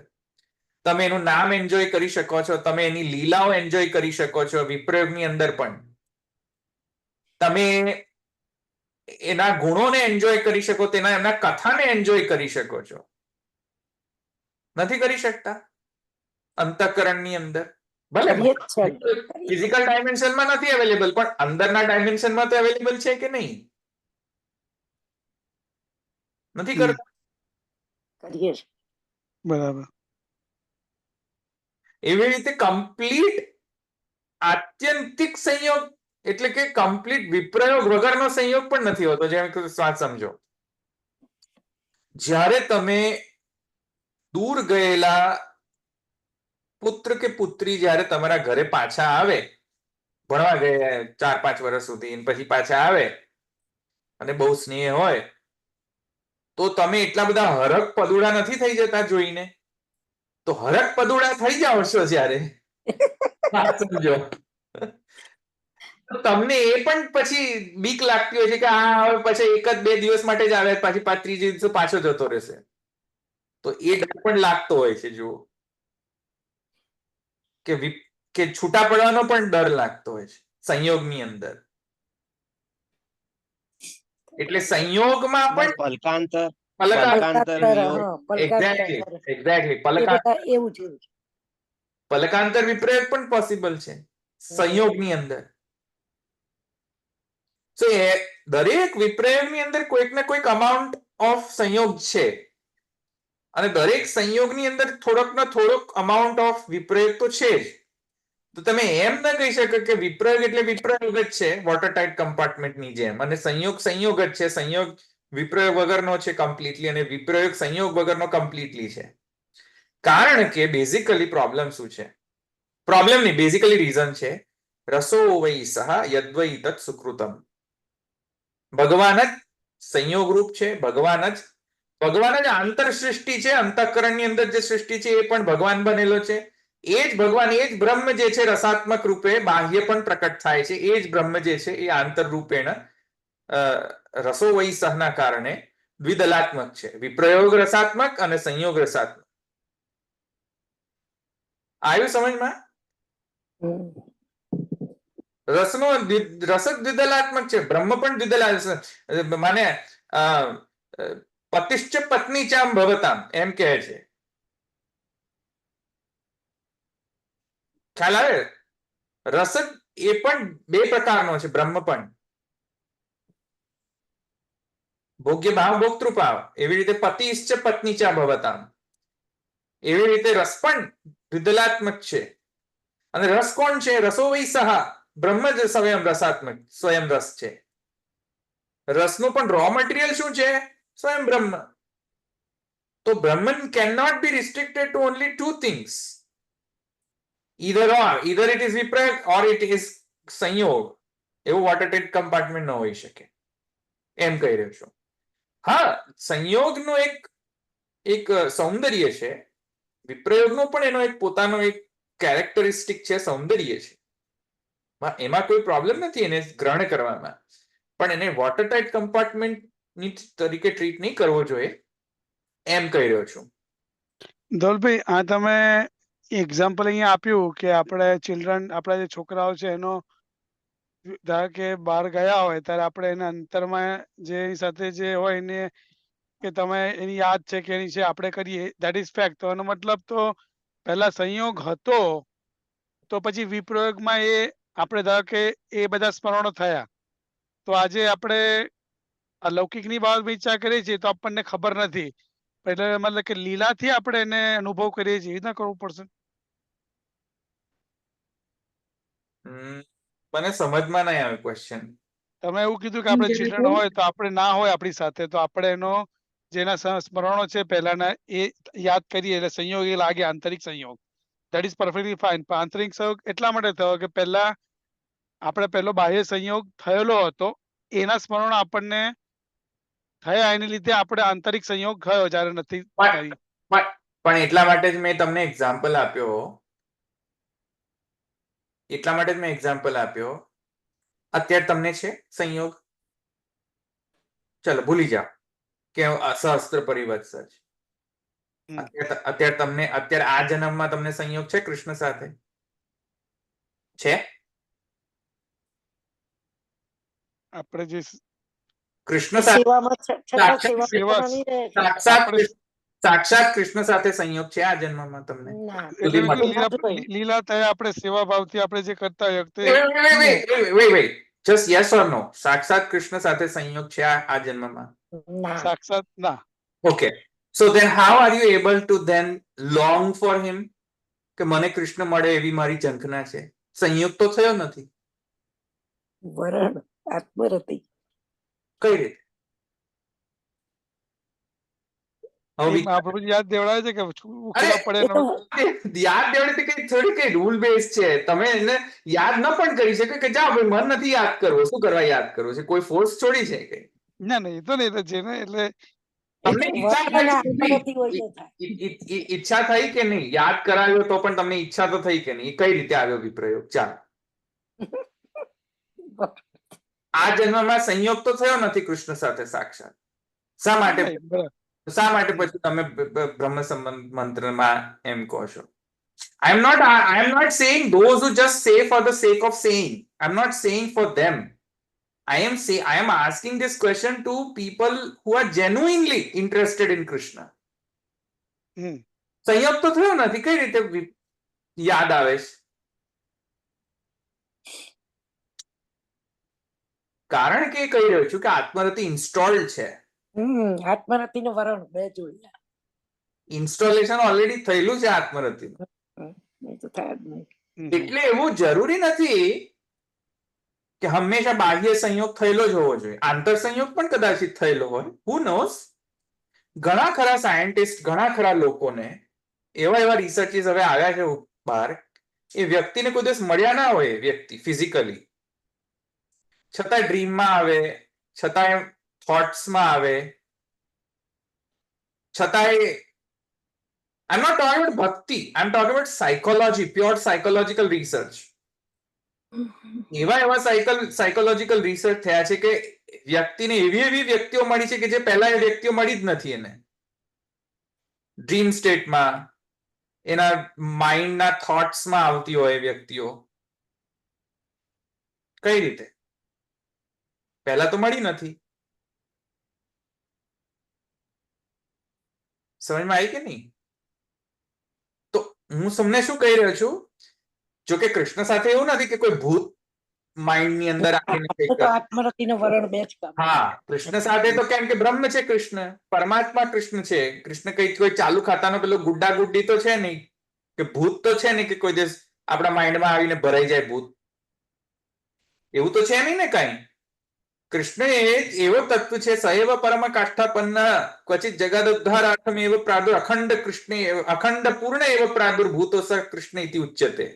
તમે એનું નામ એન્જોય કરી શકો છો, તમે એની લીલાઓ એન્જોય કરી શકો છો વિપ્રયોગની અંદર, પણ તમે એના ગુણોને એન્જોય કરી શકો, એમના કથાને એન્જોય કરી શકો છો, નથી કરી શકતા અંતઃકરણની અંદર. ભલે ફિઝિકલ ડાયમેન્શનમાં નથી અવેલેબલ, પણ અંદરના ડાયમેન્શનમાં તો અવેલેબલ છે કે નહીં? નથી કરતા. બરાબર. એવી રીતે કમ્પ્લીટ આત્યંતિક સંયોગ એટલે કે કમ્પ્લીટ વિપ્રયોગ વગરનો સંયોગ પણ નથી હોતો. જેમ કે વાત સમજો, જ્યારે તમે દૂર ગયેલા પુત્ર કે પુત્રી જ્યારે તમારા ઘરે પાછા આવે, ભણવા ગયા 4-5 વર્ષ સુધી, પછી પાછા આવે અને બહુ સ્નેહ હોય, તો તમે એટલા બધા હરખ પદુડા નથી થઈ જતા જોઈને? તો હરખ પદુડા થઈ જાઓ છો જ્યારે સમજો, તમને એ પણ પછી બીક લાગતી હોય છે કે આ હવે પછી 1-2 દિવસ માટે જ આવે, પછી 5-3 દિવસ પાછો જતો રહેશે. તો એ ડર પણ લાગતો હોય છે. જુઓ કે છૂટા પડવાનો પણ ડર લાગતો હોય છે સંયોગની અંદર. એટલે સંયોગમાં પણ પલકાંતર પલકાંતર વિપ્રયોગ પણ પોસિબલ છે સંયોગની અંદર. સો દરેક વિપ્રયોગની અંદર કોઈક ને કોઈક અમાઉન્ટ ઓફ સંયોગ છે, અને દરેક સંયોગની અંદર થોડોક અમાઉન્ટ ઓફ વિપ્રયોગ તો છે જ. તો તમે એમ ન કહી શકો કે વિપ્રયોગ એટલે વિપ્રયોગ જ છે વોટર ટાઇટ કમ્પાર્ટમેન્ટની જેમ, અને સંયોગ સંયોગ જ છે, સંયોગ વિપ્રયોગ વગરનો છે કમ્પ્લીટલી, અને વિપ્રયોગ સંયોગ વગરનો કમ્પ્લીટલી છે. કારણ કે બેઝિકલી પ્રોબ્લેમ શું છે? પ્રોબ્લેમની બેઝિકલી રીઝન છે રસો વૈ સહ યદ્વૈ તત્ સુકૃતમ. ભગવાન જ સંયોગ રૂપ છે, ભગવાન જ આંતર સૃષ્ટિ છે, અંતઃકરણની અંદર જે સૃષ્ટિ છે એ પણ ભગવાન બનેલો છે, એ જ ભગવાન, એ જ બ્રહ્મ જે છે રસાત્મક રૂપે બાહ્ય પણ પ્રકટ થાય છે. એ જ બ્રહ્મ જે છે એ આંતર રૂપેણ રસો વૈ સહના કારણે દ્વિદલાત્મક છે. વિપ્રયોગ રસાત્મક અને સંયોગ રસાત્મક. આવ્યું સમજમાં? રસનો રસ જ દ્વિદલાત્મક છે, બ્રહ્મ પણ દ્વિદલાત્મક. માને પતિશ્ચ પત્ની ચામ ભવતામ એમ કહે છે. ખ્યાલ આવે? રસ એ પણ બે પ્રકારનો છે, બ્રહ્મ પણ. ભોગ્ય ભાવ ભોક્તૃ ભાવ, એવી રીતે પતિશ્ચ પત્ની ચા ભવતામ, એવી રીતે રસ પણ દ્વિદલાત્મક છે. અને રસ કોણ છે? રસો વૈ સહ, બ્રહ્મ જ સ્વયં રસાત્મક, સ્વયં રસ છે. રસનું પણ રો મટીરિયલ શું છે? સ્વયં બ્રહ્મ. તો Brahman can not be restricted to only two things. either or, either it is viprayog or it is સંયોગ. એવું વોટર ટાઇટ કમ્પાર્ટમેન્ટ ન હોઈ શકે એમ કહી રહ્યો છું. હા, સંયોગનું એક સૌંદર્ય છે, વિપ્રયોગનો પણ એનો એક પોતાનો એક કેરેક્ટરિસ્ટિક છે, સૌંદર્ય છે. એમાં કોઈ પ્રોબ્લેમ નથી એને ગ્રહણ કરવામાં, પણ એને વોટર ટાઇટ કમ્પાર્ટમેન્ટની તરીકે ટ્રીટ નહીં કરવો જોઈએ એમ કહી રહ્યો છું. ધવલભાઈ, આ તમે એક્ઝામ્પલ અહીંયા આપ્યું કે આપણે ચિલ્ડ્રન, આપણા જે છોકરાઓ છે એનો ધારો કે બહાર ગયા હોય ત્યારે આપણે એના અંતરમાં જે એની સાથે જે હોય એને કે તમે એની યાદ છે કે એની છે આપણે કરીએ, ધેટ ઇઝ ફેક્ટ. તો એનો મતલબ તો પહેલા સંયોગ હતો તો પછી વિપ્રયોગમાં એ આપણે ધારો કે એ બધા સ્મરણો થયા. તો આજે આપણે અલૌકિકની બાબત વિચાર કરીએ છીએ તો આપણને ખબર નથી, એટલે મતલબ કે લીલાથી આપણે એને અનુભવ કરીએ છીએ, એ રીતના કરવું પડશે. મને સમજમાં નહીં આવે ક્વેશ્ચન. તમે એવું કીધું કે આપણે ચિલ્ડ્રન હોય તો આપણે ના હોય આપણી સાથે, તો આપણે એનો જેના સ્મરણો છે પહેલાના એ યાદ કરીએ એટલે સંયોગ એ લાગે, આંતરિક સંયોગ. That is perfectly fine. પણ આંતરિક સંયોગ એટલા માટે થયો કે પહેલા આપણે પહેલો બાહ્ય સંયોગ થયેલો હતો, એના સ્મરણો આપણને થયા, એની લીધે આપણે આંતરિક સંયોગ થયો જ્યારે નથી થઈ. પણ એટલા માટે જ મેં તમને એક્ઝામ્પલ આપ્યો, એટલા માટે જ મેં એક્ઝામ્પલ આપ્યો. અત્યારે તમને છે સંયોગ, ચલો ભૂલી જાઓ કે સહસ્ત્ર પરિવત્સર છે. અત્યારે તમને, અત્યારે આ જન્મમાં તમને સંયોગ છે કૃષ્ણ સાથે? છે? આપણે જે કૃષ્ણ સાથે સેવામાં છતાં સેવા સેવા ભાવના નહીં રહે છે. સાક્ષાત કૃષ્ણ સાથે સંયોગ છે આ જન્મમાં તમને? ના, એટલે સુધી મળે. ના જ હોય. લીલા થયા આપણે સેવા ભાવથી આપણે જે કરતા હોય તે Wait. Just yes or no. સાક્ષાત કૃષ્ણ સાથે સંયોગ છે આ જન્મમાં? ના. સાક્ષાત ના. Okay. So then how are you able to then long for him? કે મને કૃષ્ણ મળે એવી મારી ઝંખના છે. સંયોગ તો થયો નથી. વરણ આત્મરતિ. કઈ રીતે? મહાપ્રભુજી યાદ દેવડાવે છે કે ઉકેલા પડે એ તો યાદ દેવડે કઈ થોડી કઈ રૂલ બેઝ છે. તમે એને યાદ ન પણ કરી શકો કે જાઓ ભાઈ મન નથી યાદ કરવો, શું કરવા યાદ કરવો છે? કોઈ ફોર્સ છોડી છે કે? ના ના, એ તો નહીં, છે ને. એટલે તમને ઈચ્છા વરણ થઈ કે આત્મરતિ હોય તો થાય. નહીં? ઈચ્છા થઈ કે નહીં? યાદ કરાવ્યો તો પણ તમને ઈચ્છા તો થઈ કે નહીં? કઈ રીતે આવ્યો વિપ્રયોગ? ચાલો, આ જન્મમાં સંયોગ તો થયો નથી કૃષ્ણ સાથે સાક્ષાત. શા માટે પછી તમે બ્રહ્મ સંબંધ મંત્રમાં એમ કહો છો? I am not saying those who just say for the sake of saying. I am not saying for them. I am asking this question to people who are genuinely interested in Krishna. સંયોગ તો થયો નથી, કઈ રીતે યાદ આવે છે? કારણ કે કહી રહ્યો છું કે આત્મરતિ ઇન્સ્ટોલ્ડ છે. આત્મરતિ નું વરણ બે જોઈએ. ઇન્સ્ટોલેશન ઓલરેડી થયેલું છે આત્મરતિ. નહીં તો થાય જ નહીં. એટલે એવું જરૂરી નથી કે હંમેશા બાહ્ય સંયોગ થયેલો જ હોવો જોઈએ. આંતર સંયોગ પણ કદાચિત થયેલો હોય. હુ નોઝ? ઘણા ખરા સાયન્ટિસ્ટ, ઘણા ખરા લોકોને એવા રિસર્ચિસ હવે આવ્યા છે બહાર, એ વ્યક્તિને કોઈ દિવસ મળ્યા ના હોય વ્યક્તિ ફિઝિકલી, છતાં ડ્રીમમાં આવે, છતાં થોટ્સમાં આવે, છતાંય I'm not talking about bhakti. I'm talking about psychology, pure psychological research. એવા સાયકોલોજીકલ રિસર્ચ થયા છે કે વ્યક્તિને એવી વ્યક્તિઓ મળી છે કે જે પહેલા એ વ્યક્તિઓ મળી જ નથી એને. ડ્રીમ સ્ટેટમાં, એના માઇન્ડના થોટ્સમાં આવતી હોય વ્યક્તિઓ. કઈ રીતે? પહેલા તો મળી નથી. સમજમાં આવી કે નહીં? તો હું તમને શું કહી રહ્યો છું, જો કે કૃષ્ણ સાથે એવું નથી કે કોઈ ભૂત માઇન્ડ ની અંદર આવીને કંઈક તો આત્મરતિનો વરણ બે જ કામ. હા, કૃષ્ણ સાથે તો કેમ કે બ્રહ્મ છે કૃષ્ણ, પરમાત્મા કૃષ્ણ છે. કૃષ્ણ કોઈ ચાલુ ખાતાનો પેલો ગુड्डा ગુड्डी તો છે નહીં, કે ભૂત તો છે નહીં કે કોઈ દિવસ આપણા માઇન્ડમાં આવીને ભરાઈ જાય ભૂત. એવું તો છે નહીં ને કઈ. કૃષ્ણ એ એવો તત્વ છે, સએવ પરમ કાષ્ઠાપન્ન ક્વચિત જગદોદ્ધારાર્થમ એવ પ્રાદુર અખંડ કૃષ્ણ અખંડ પૂર્ણ એવ પ્રાદુર્ભૂતો સ કૃષ્ણ ઇતિ ઉચ્યતે.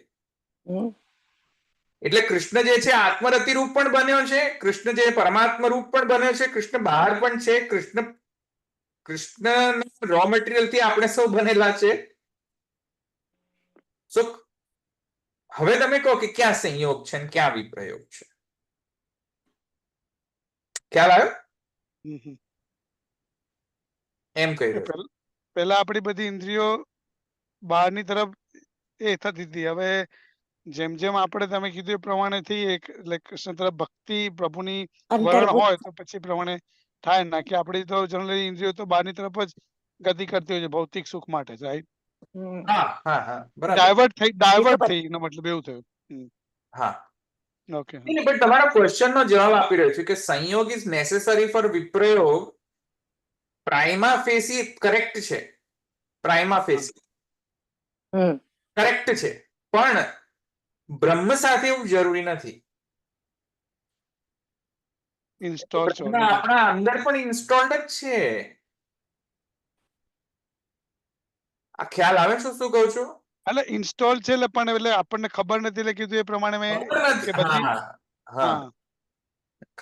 એટલે કૃષ્ણ જે છે આત્મરતિ રૂપ પણ બન્યો છે, કૃષ્ણ જે પરમાત્મા રૂપ પણ બન્યો છે, કૃષ્ણ બહાર પણ છે. કૃષ્ણ રો મટીરિયલ થી આપણે સૌ બનેલા છે. સો હવે તમે કહો કે ક્યાં સંયોગ છે ને ક્યાં વિપ્રયોગ છે? ખ્યાલ આવ્યો? એમ કહી રહ્યો. પહેલા આપણી બધી ઇન્દ્રિયો બહારની તરફ એ થતી હતી. હવે જેમ જેમ આપણે તમે કીધું એ પ્રમાણેથી એટલે કૃષ્ણ તરફ ભક્તિ પ્રભુની વરણ હોય તો પછી પ્રમાણે થાય. ના કે આપણી તો જનરલી ઇન્દ્રિયો તો બહારની તરફ જ ગતિ કરતી હોય છે ભૌતિક સુખ માટે, રાઈટ? ડાયવર્ટ થઈ એનો મતલબ એવું થયું. હા, ઓકે. બટ તમારા ક્વેશ્ચન નો જવાબ આપી રહ્યો છું કે samyog is necessary for viprayog. Prima facie correct છે, પ્રાઇમા ફેસી કરેક્ટ છે, પણ બ્રહ્મ સાથે એવું જરૂરી નથી. આપણા અંદર પણ ઇન્સ્ટોલ્ડ જ છે. આ ખ્યાલ આવે છે શું કહું છું? એટલે ઇન્સ્ટોલ છે પણ એટલે આપણને ખબર નથી, એટલે કીધું એ પ્રમાણે મેં કે બધી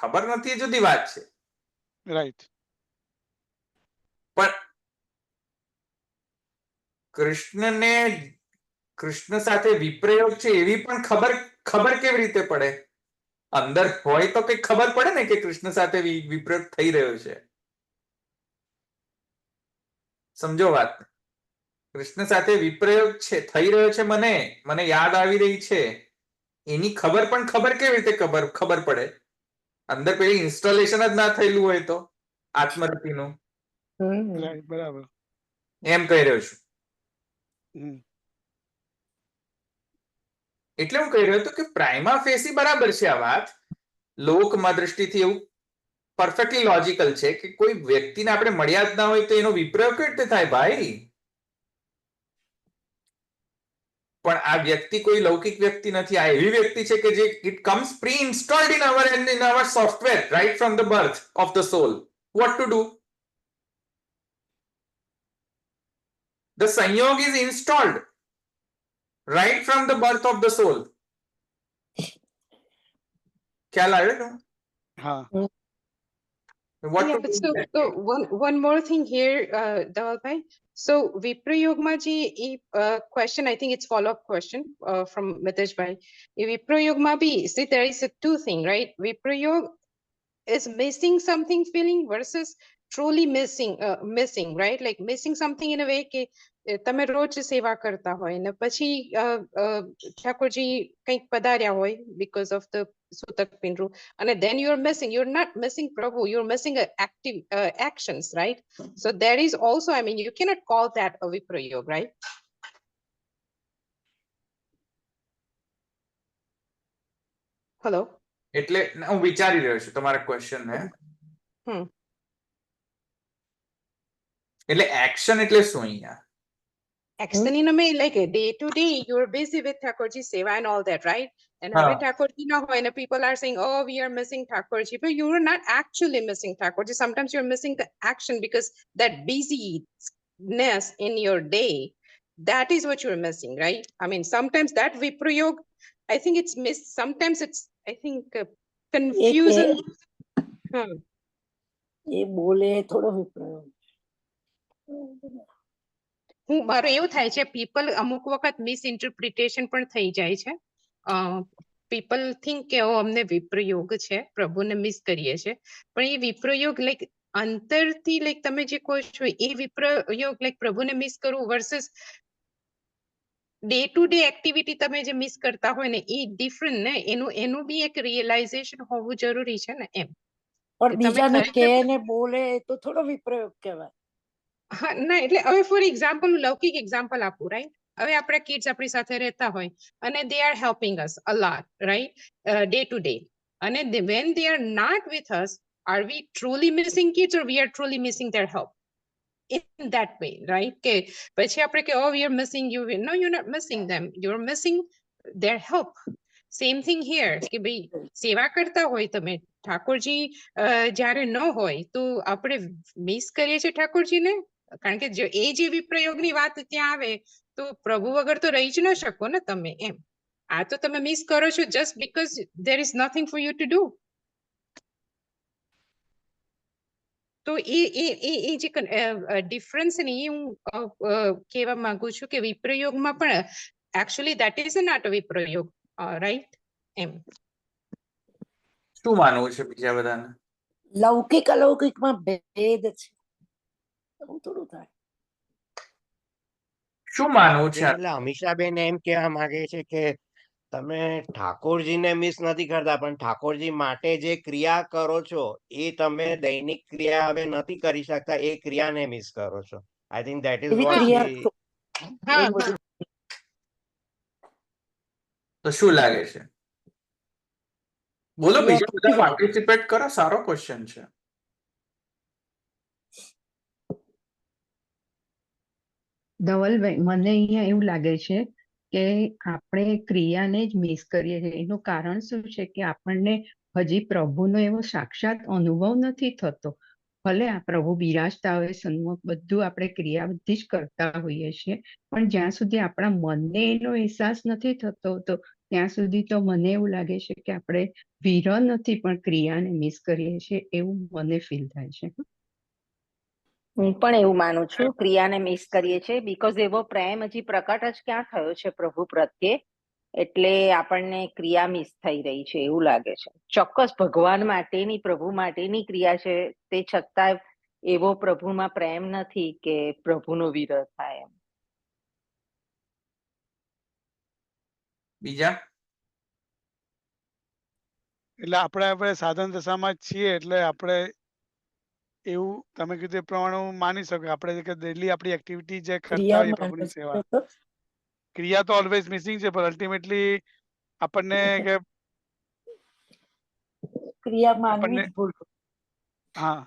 ખબર નથી એ જુદી વાત છે, રાઈટ? પણ કૃષ્ણ સાથે વિપ્રયોગ છે એવી પણ ખબર કેવી રીતે પડે? અંદર હોય તો કઈ ખબર પડે ને કે કૃષ્ણ સાથે વિપ્રયોગ થઈ રહ્યો છે. સમજો વાત. કૃષ્ણ સાથે વિપ્રયોગ છે થઈ રહ્યો છે, મને યાદ આવી રહી છે, એની ખબર કેવી રીતે ખબર પડે? અંદર પેલી ઇન્સ્ટોલેશન જ ના થયેલું હોય તો આત્મરતિનું. બરાબર, એમ કહી રહ્યો છું. એટલે હું કહી રહ્યો હતો કે પ્રાઇમા ફેસી બરાબર છે આ વાત. લોકમાં દ્રષ્ટિથી એવું પરફેક્ટલી લોજિકલ છે કે કોઈ વ્યક્તિને આપણે મળ્યા જ ના હોય તો એનો વિપ્રયોગ કેવી રીતે થાય ભાઈ? પણ આ વ્યક્તિ કોઈ લૌકિક વ્યક્તિ નથી. આ એવી વ્યક્તિ છે કે જે it comes pre installed in our software right from the birth of the soul. What to do? The samyog is installed right from the birth of the soul. ખ્યાલ આવ્યો ને? હા. What Yeah, to but do? so one more thing here, Dawal bhai. So Viprayogma ji, question, I think it's follow-up question from Mitesh bhai. Viprayogma bhi, see there is a two thing, right? Viprayog is missing something feeling versus truly missing, right? Like missing something in a way કે તમે રોજ સેવા કરતા હોય ને પછી ઠાકોરજી કંઈક પધાર્યા હોય because of the સુતક પિંડુ, and then you're not missing Prabhu, you're missing active actions, right? So there is also, I mean, you cannot call that a viprayog, right? Hello? એટલે હું વિચારી રહ્યો છું તમારા ક્વેશ્ચન ને. એટલે એક્શન એટલે શું અહીંયા? Action in a way, like a day to day, you're busy with Thakurji Seva and all that, right? And when Thakurji na hoy, and people are saying, oh, we are missing Thakurji, but you're not actually missing Thakurji. Sometimes you're missing the action because that busyness in your day, that is what you're missing, right? I mean, sometimes that viprayog, I think it's missed. Sometimes it's, I think, confusion. એ બોલે થોડો વિપ્રયોગ. મારું એવું થાય છે people અમુક વખત મિસઇન્ટરપ્રિટેશન પણ થઈ જાય છે. પીપલ થિંક કે અમને વિપ્રયોગ છે, પ્રભુને મિસ કરીએ છે, પણ એ વિપ્રયોગ લાઈક અંતરથી લાઈક તમે જે કહો છો એ વિપ્રયોગ લાઈક પ્રભુને મિસ કરવું versus day to day activity તમે જે મિસ કરતા હોય ને એ ડિફરન્ટ ને એનું બી એક રિયલાઇઝેશન હોવું જરૂરી છે ને એમ. પણ તમે બીજાને ખરેખર કે ને બોલે એ તો થોડો વિપ્રયોગ કહેવાય. હા ના એટલે હવે ફોર એક્ઝામ્પલ લૌકિક એક્ઝામ્પલ આપું રાઈટ. હવે આપણા કિડ્સ આપણી સાથે રહેતા હોય અને they are helping us a lot right day to day, અને when they are not with us are we truly missing kids or we are truly missing their help in that way, right? કે પછી આપણે કે oh we are missing you, no you're not missing them, you're missing their help. Same thing here કે ભાઈ સેવા કરતા હોય તમે ઠાકોરજી જ્યારે ન હોય તો આપણે મિસ કરીએ છીએ ઠાકોરજીને, કારણ કે એ જે વિપ્રયોગની વાત ત્યાં આવે તો પ્રભુ વગર તો રહી જ ન શકો ને તમે એમ. આ તો તમે મિસ કરો છો just because there is nothing for you to do. તો એ જે ડિફરન્સ ને એ હું કહેવા માંગુ છું કે વિપ્રયોગમાં પણ actually that is not a viprayog, right એમ. શું માનવું છે બીજા બધાને? લૌકિક અલૌકિકમાં ભેદ છે એવું થોડું થાય. શું માનવું છે? એટલે અમીષાબેન એમ કહેવા માંગે છે કે તમે ઠાકોરજીને મિસ નથી કરતા, પણ ઠાકોરજી માટે જે ક્રિયા કરો છો એ તમે દૈનિક ક્રિયા હવે નથી કરી શકતા, એ ક્રિયાને મિસ કરો છો. આઈ થિંક ધેટ ઇઝ એવી વોટ ક્રિયા હા એવું બધું તો શું લાગે છે? બોલો, ક્રિયા બીજા નથી બધા કરતા. પાર્ટિસિપેટ કરો, સારો ક્વેશ્ચન છે. ધવલભાઈ, મને અહીંયા એવું લાગે છે કે આપણે ક્રિયાને જ મિસ કરીએ છીએ. એનું કારણ શું છે કે આપણને હજી પ્રભુનો એવો સાક્ષાત અનુભવ નથી થતો. ભલે આ પ્રભુ બિરાજતા હોય સન્મુખ, બધું આપણે ક્રિયા બધી જ કરતા હોઈએ છીએ, પણ જ્યાં સુધી આપણા મનને એનો અહેસાસ નથી થતો તો ત્યાં સુધી તો મને એવું લાગે છે કે આપણે વિરહ નથી પણ ક્રિયાને મિસ કરીએ છીએ, એવું મને ફીલ થાય છે. હું પણ એવું માનું છું, ક્રિયાને મિસ કરીએ છીએ બીકોઝ એવો પ્રેમ હજી પ્રકટ જ ક્યાં થયો છે પ્રભુ પ્રત્યે, એટલે આપણને ક્રિયા મિસ થઈ રહી છે એવું લાગે છે. ચોક્કસ ભગવાન માટેની પ્રભુ માટેની ક્રિયા છે, તે છતાં એવો પ્રભુમાં પ્રેમ નથી કે પ્રભુનો વિરહ થાય એમ. બીજા? એટલે આપણે સાધન દશામાં જ છીએ એટલે આપણે એવું તમે કીધું એ પ્રમાણે હું માની શકું. આપણે કે ડેલી આપણી એક્ટિવિટી જે કરતા હોઈએ પ્રભુની સેવા, ક્રિયા તો ઓલવેઝ મિસિંગ છે, પણ અલ્ટિમેટલી આપણને કે ક્રિયા માનવી આપણને જ ભૂલ. હા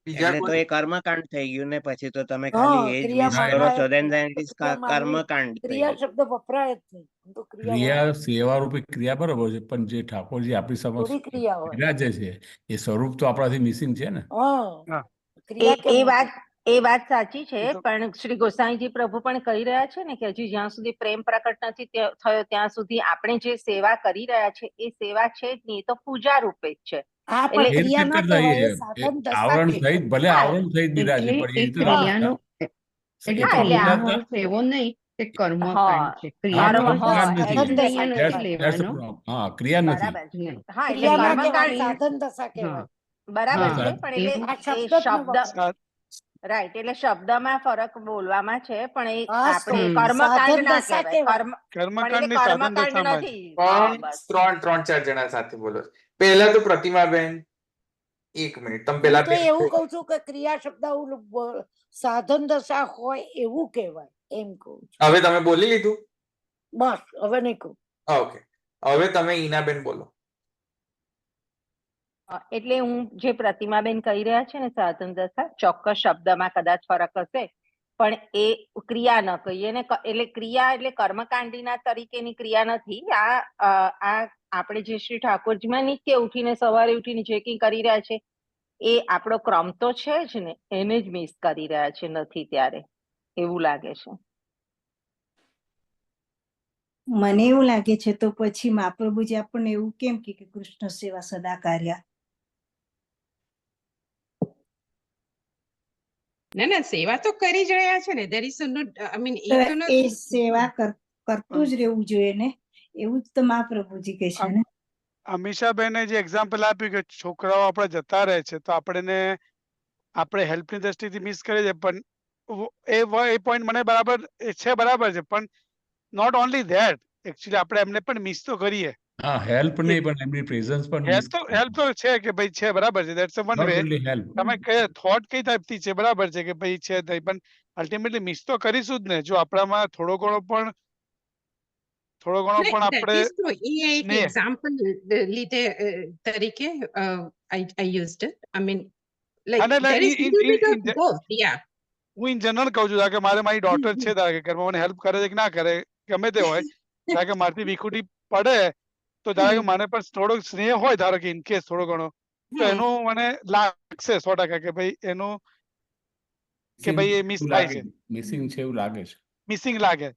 બીજા એટલે તો કોઈ? એ કર્મકાંડ થઈ ગયું ને, પછી તો તમે હા, ખાલી એ જ ક્રિયા મિસ ના, કરો છો, વપરાય જ then નહીં. it is ક્રિયા માનવી, કર્મકાંડ થઈ ક્રિયા ગયું. શબ્દ વપરાય જ નહીં. હું તો ક્રિયા ક્રિયા સેવારૂપી ક્રિયા બરોબર છે, પણ જે ઠાકોરજી આપણી સમક્ષ થોડી ક્રિયા હોય. બિરાજે છે એ સ્વરૂપ તો આપણાથી મિસિંગ છે ને. હા, હા ક્રિયા કેમ નથી? એ વાત સાચી છે, એ તો પણ શ્રી ગોસાઈજી પ્રભુ પણ કહી રહ્યા છે ને કે હજી જ્યાં સુધી પ્રેમ પ્રકટ નથી થયો ત્યાં સુધી આપણે જે સેવા કરી રહ્યા છે એ સેવા છે જ નહીં, એ તો પૂજા રૂપે જ છે. હા, એટલે પણ એ ક્રિયા રીતે ના જ કહેવાય, નહીં, એ સાધન દશા આવરણ કહેવાય. સહિત, ભલે હા, આવરણ સહિત બિરાજે, એટલે પણ એ એ રીતે ક્રિયાનો એ એટલે તો હા, એટલે પૂજા ક્રિયાનો અર્થ એવો નહીં કે કર્મકાંડ હા છે. હા, ક્રિયાનો કર્મ, અર્થ હા, કર્મકાંડ નથી. સાધન સ્પષ્ટ દશા અહીંયા નથી કહેવાય. That's the લેવાનો. problem. હા, ક્રિયા નથી. બરાબર છે. નહીં. હા, એટલે ક્રિયા ના કહેવાય, કર્મકાંડ સાધન દશા હા, કહેવાય. બરાબર હા, છે, પણ એટલે એવું આ એ શબ્દ જ ન શબ્દ વપરાય. રાઈટ, એટલે શબ્દમાં ફરક બોલવામાં છે, પણ એ હા, તો આપણે હમ. કર્મકાંડ સાધન ના દશા કહેવાય. કહેવાય. પણ એટલે કર્મકાંડ ની સાધન કર્મકાંડ દશામાં જ. નથી. હા, બસ. ત્રણ ચાર જણા સાથે બોલો. પહેલા તો પ્રતિમાબેન, 1 મિનિટ, તમે હું પેલા તો એવું કઉ છું કે ક્રિયા શબ્દ સાધન દશા હોય એવું કહેવાય, એમ કઉ છું. હવે તમે બોલી લીધું? બસ, હવે નહીં કહું. ઓકે, હવે તમે ઈનાબેન બોલો. એટલે હું જે પ્રતિમાબેન કહી રહ્યા છે ને સાધન દશા, ચોક્કસ શબ્દમાં કદાચ ફરક હશે, પણ એ ક્રિયા ન કહીએ ને, એટલે ક્રિયા એટલે કર્મકાંડીના તરીકેની ક્રિયા નથી. આ આપણે જે શ્રી ઠાકોરજીમાં નિત્ય ઉઠીને સવારે ઉઠીને જે કંઈ કરી રહ્યા છે એ આપણો ક્રમ તો છે જ ને, એને જ મિસ કરી રહ્યા છે નથી ત્યારે, એવું લાગે છે. મને એવું લાગે છે તો પછી મહાપ્રભુજી આપણને એવું કેમ કે કૃષ્ણ સેવા સદા કાર્ય, ના ના સેવા તો કરી જ રહ્યા છે ને. There is no, I mean, એ તો એ નથી. સેવા કરતું જ રહેવું જોઈએ ને, એવું જ તો મહાપ્રભુજી કહે છે ને. અમીષાબેને જે એક્ઝામ્પલ આપ્યું કે છોકરાઓ આપણા જતા રહે છે તો આપણે હેલ્પની દ્રષ્ટિથી મિસ કરીએ છીએ, પણ એ પોઈન્ટ મને બરાબર છે, પણ નોટ ઓનલી ધેટ, એકચ્યુઅલી આપણે એમને પણ મિસ તો કરીએ. હા, હેલ્પ નહીં પણ એમની પ્રેઝન્સ પણ મિસ હેલ્પ તો છે કે ભાઈ છે, બરાબર છે, that's one not way. Only help. તમે કઈ થોટ કઈ ટાઈપથી છે, બરાબર છે કે ભાઈ છે નહીં, પણ અલ્ટિમેટલી મિસ તો કરીશું જ ને. જો આપણામાં થોડો ઘણો પણ That આપણે is true. એ એક ને એક્ઝામ્પલ લીધે તરીકે I used it. I mean, like અને there is little bit of both. Yeah. હું ઇન જનરલ કહું છું કે મારી ડોટર છે ધારો કે ઘરમાં મને હેલ્પ કરે છે કે ના કરે, ગમે તે હોય, ધારો કે મારથી વિખૂટી પડે તો ધારો કે મને પણ થોડોક સ્નેહ હોય, ધારો કે ઇન કેસ થોડો ઘણો, તો એનું મને લાગશે 100% કે ભાઈ એનું કે ભાઈ એ મિસ થાય છે, મિસિંગ છે એવું લાગે છે. મિસિંગ લાગે.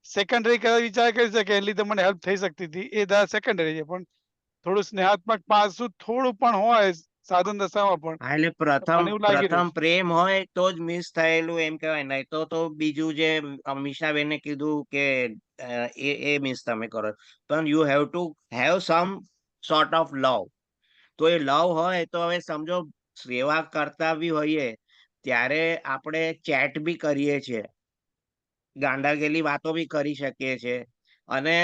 સેકન્ડરી વિચાર કરી શકે એની લીધે મને હેલ્પ થઈ શકતી હતી, એ સેકન્ડરી છે, પણ થોડું સ્નેહાત્મક પાસું થોડું પણ હોય સાધન દશામાં પણ. હા, એટલે પ્રથમ પ્રેમ હોય તો જ મિસ થયેલું એમ કહેવાય, નહીં તો બીજું જે અમીષાબેને કીધું કે એ મિસ તમે કરો, પણ you have to have sum sort of લવ. તો એ લવ હોય તો હવે સમજો સેવા કરતા બી હોઈએ ત્યારે આપણે ચેટ બી કરીએ છીએ, ગાંડાગેલી વાતો બી કરી શકીએ છીએ, અને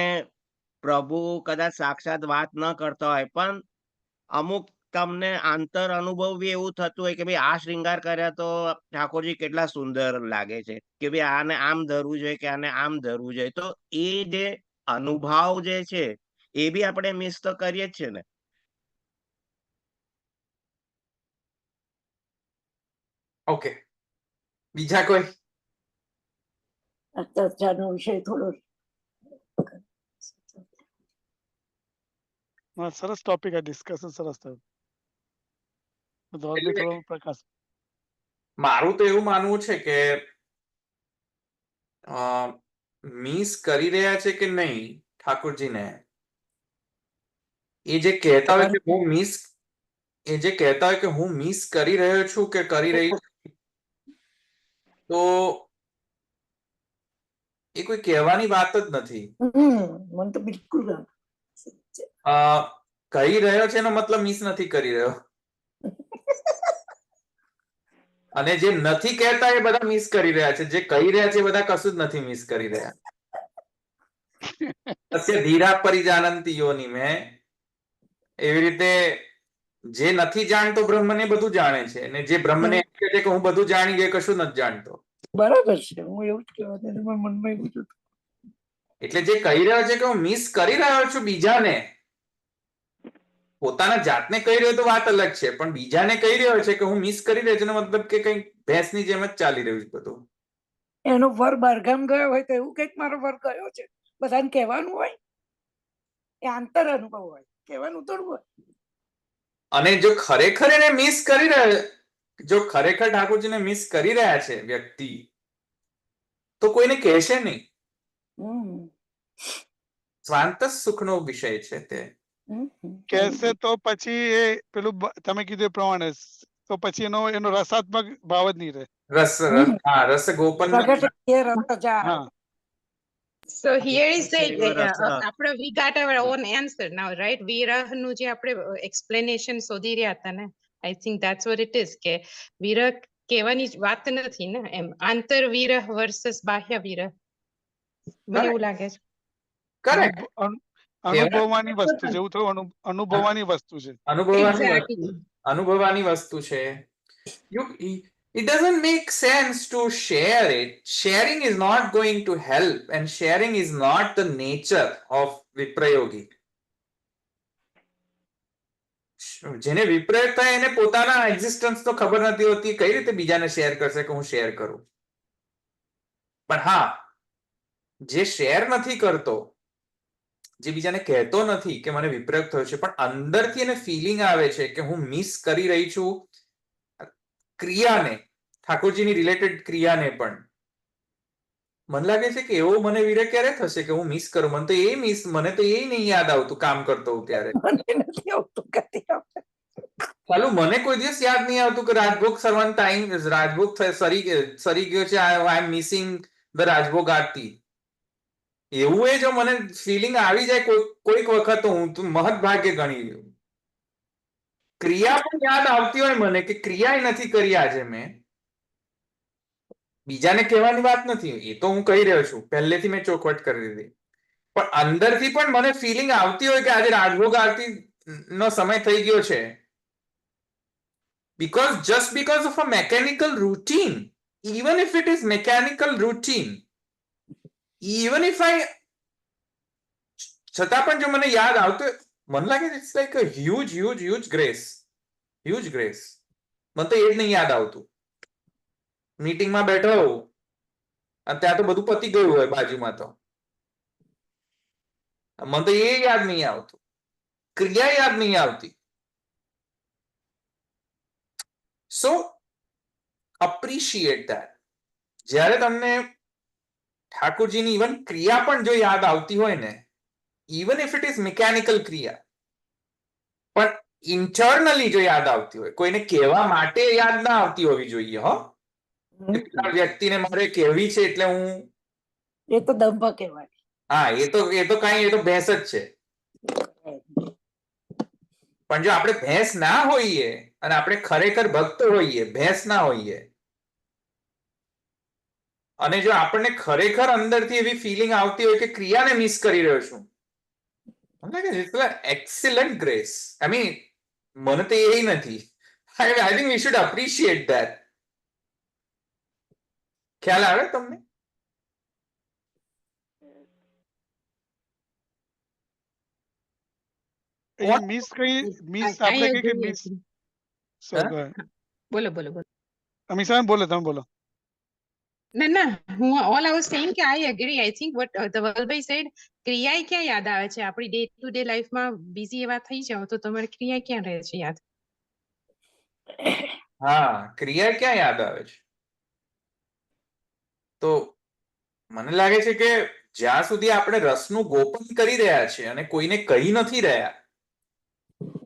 પ્રભુ કદાચ સાક્ષાત વાત ન કરતા હોય પણ અમુક તમને આંતર અનુભવ બી એવું થતું હોય કે ભાઈ આ શ્રૃંગાર કર્યા તો ઠાકોરજી કેટલા સુંદર લાગે છે, કે ભાઈ આને આમ ધરવું જોઈએ કે આને આમ ધરવું જોઈએ. તો એ જે અનુભવ જે છે એ બી આપણે મિસ તો કરીએ જ છે ને. ઓકે, બીજા કોઈ? ચર્ચાનો વિષય થોડો સરસ ટોપિક આ ડિસ્કશન સરસ થયું. થોડો પ્રકાશ. મારું તો એવું માનવું છે કે મિસ કરી રહ્યા છે કે નહીં ઠાકોરજીને, એ જે કહેતા હોય કે હું મિસ, એ જે કહેતા હોય કે હું મિસ કરી રહ્યો છું કે કરી રહી છું, તો એ કોઈ કહેવાની વાત જ નથી. મને તો બિલકુલ કહી રહ્યો છે એનો મતલબ મિસ નથી કરી રહ્યો, અને જે નથી કહેતા એ બધા મિસ કરી રહ્યા છે, જે કહી રહ્યા છે એ બધા કશું જ નથી મિસ કરી રહ્યા. સત્ય ધીરા પરિજાનંતી યોની મેં, એવી રીતે જે નથી જાણતો બ્રહ્મને બધું જાણે છે, અને જે બ્રહ્મને એમ કહે છે કે હું બધું જાણી ગયો કશું નથી જાણતો. બરાબર છે, હું એવું જ કહેવા દે મનમાં એવું જ. એટલે જે કહી રહ્યો છે કે હું મિસ કરી રહ્યો છું બીજાને, પોતાના જાતને કહી રહ્યો તો વાત અલગ છે, પણ બીજાને કહી રહ્યો છે કે હું મિસ કરી રહ્યો છું, એનો મતલબ કે કઈ ભેંસની જેમ જ ચાલી રહ્યું છે બધું. એનો વર બહારગામ ગયો હોય તો એવું કઈક મારો વર ગયો છે બધાને કહેવાનું હોય, એ આંતર અનુભવ હોય, કહેવાનું થોડું હોય. અને જો ખરેખર એને મિસ કરી રહ્યા, જો ખરેખર ઠાકોરજીને મિસ કરી રહ્યા છે વ્યક્તિ, તો કોઈને કહેશે નહીં. સ્વાંત સુખનો વિષય છે તે. કહેશે તો પછી એ પેલું તમે કીધું એ પ્રમાણે, તો પછી એનો રસાત્મક ભાવ જ નહીં રહે. રસ ગોપન. So here is the આપણે we got our own answer now, right? વિરહ નું જે આપણે explanation શોધી રહ્યા હતા ને, I think that's what it is, કે વિરહ કહેવાની વાત નથી ને, એમ આંતર વિરહ versus બાહ્ય વિરહ, મને એવું લાગે છે. કરેક્ટ, અનુભવવાની વસ્તુ છે, એવું થયું, અનુભવવાની વસ્તુ છે, અનુભવવાની વસ્તુ છે. It doesn't make sense to share it. Sharing is not going to help, and sharing is not the nature of viprayogi. જેને વિપ્રયોગ થાય એને પોતાના એક્ઝિસ્ટન્સ તો ખબર નથી હોતી, કઈ રીતે બીજાને શેર કરશે કે હું શેર કરું. પણ હા, જે શેર નથી કરતો, જે બીજાને કહેતો નથી કે મને વિપ્રયોગ થયો છે, પણ અંદરથી એને ફિલિંગ આવે છે કે હું મિસ કરી રહી છું ક્રિયાને, ઠાકોરજીની રિલેટેડ ક્રિયાને, પણ મને લાગે છે કે એવો મને વિરહ ક્યારે થશે કે હું મિસ કરું. મને તો એ નહીં યાદ આવતું કામ કરતો હોઉં ત્યારે. ચાલુ મને કોઈ દિવસ યાદ નહીં આવતું કે રાજભોગ સરવાનો ટાઈમ રાજભોગ સરી ગયો છે, આઈ એમ મિસિંગ ધ રાજભોગ આરતી. એવું એ જો મને ફિલિંગ આવી જાય કોઈક વખત, તો હું તો મહદભાગ્ય ગણી લઉં. ક્રિયા પણ યાદ આવતી હોય મને કે ક્રિયા નથી કરી આજે મેં, બીજાને કહેવાની વાત નથી, એ તો હું કહી રહ્યો છું, પહેલેથી મેં ચોખવટ કરી દીધી. પણ અંદરથી પણ મને ફિલિંગ આવતી હોય કે આજે રાજભોગ આરતી નો સમય થઈ ગયો છે. Just because of a mechanical routine, even if it is mechanical routine, even if I, છતાં પણ જો મને યાદ આવતું, મને લાગે it's like a huge grace. મને તો એ જ નહીં યાદ આવતું. મીટિંગમાં બેઠો હોઉં અને ત્યાં તો બધું પતી ગયું હોય બાજુમાં, તો મને તો એ યાદ નહીં આવતું, ક્રિયા યાદ નહીં આવતી. સો અપ્રિશિએટ ધેટ. જ્યારે તમને ઠાકોરજીની ઇવન ક્રિયા પણ જો યાદ આવતી હોય ને, even if it is mechanical ક્રિયા, પણ ઇન્ટરનલી જો યાદ આવતી હોય, કોઈને કહેવા માટે યાદ ના આવતી હોવી જોઈએ. વ્યક્તિને મારે કહેવી છે એટલે હું, એ તો દંભ કહેવાય. હા, એ તો ભેંસ જ છે. પણ જો આપણે ભેંસ ના હોઈએ અને આપણે ખરેખર ભક્ત હોઈએ, ભેંસ ના હોઈએ, અને જો આપણને ખરેખર અંદરથી એવી ફિલિંગ આવતી હોય કે ક્રિયાને મિસ કરી રહ્યો છું, એક્સેલન્ટ ગ્રેસ. આઈ મીન, મને તો એ નથી. I think we should appreciate that. ખ્યાલ આવે તમને? મિસ મિસ I આપણે કઈ agree, મિસ. agree. બોલો બોલો. અમીષા બોલો, તમે બોલો. ના, all I was saying કે I agree. I think what Dhavalbhai said, ક્રિયા ક્યાં યાદ આવે છે? આપણી ડે ટુ ડે લાઈફમાં બિઝી એવા થઈ જાવ તો તમારે ક્રિયા ક્યાં રહે છે યાદ? હા, ક્રિયા ક્યાં યાદ આવે છે? તો મને લાગે છે કે જ્યાં સુધી આપણે રસનું ગોપન કરી રહ્યા છીએ અને કોઈને કહી નથી રહ્યા,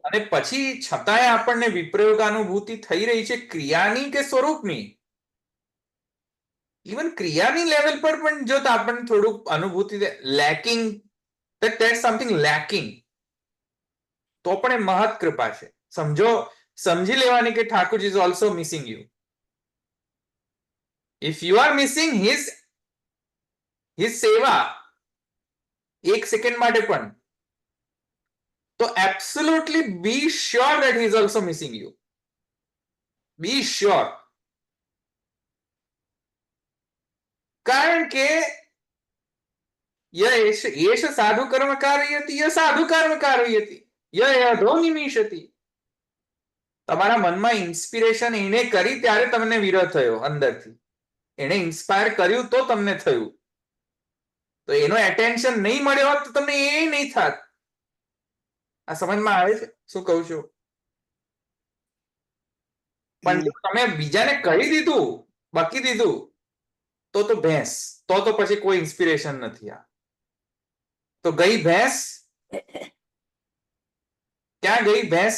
અને પછી છતાંય આપણને વિપ્રયોગાનુભૂતિ થઈ રહી છે ક્રિયાની કે સ્વરૂપની, ઇવન ક્રિયાની લેવલ પર પણ જો આપણને થોડુંક અનુભૂતિ લેકિંગ, there's something lacking, તો પણ એ મહત કૃપા છે. સમજી લેવાની કે Thakorji is also missing you. If you are missing his સેવા એક સેકન્ડ માટે પણ, તો absolutely be sure that he is also missing you. Be sure. કારણ કે એષ સાધુ કર્મકારયતિ, સાધુ કર્મકારયતિ, અધો નિમિષતિ. તમારા મનમાં ઇન્સ્પિરેશન એને કરી ત્યારે તમને વિરહ થયો અંદરથી. એને ઇન્સ્પાયર કર્યું તો તમને થયું. તો એનો એટેન્શન નહીં મળ્યો હોત તો તમને એ નહીં થાત. આ સમજમાં આવે છે શું કહું છું? પણ જો તમે બીજાને કહી દીધું, બકી દીધું, તો ભેંસ, તો પછી કોઈ ઇન્સ્પિરેશન નથી. આ તો ગઈ ભેંસ. ક્યાં ગઈ ભેંસ?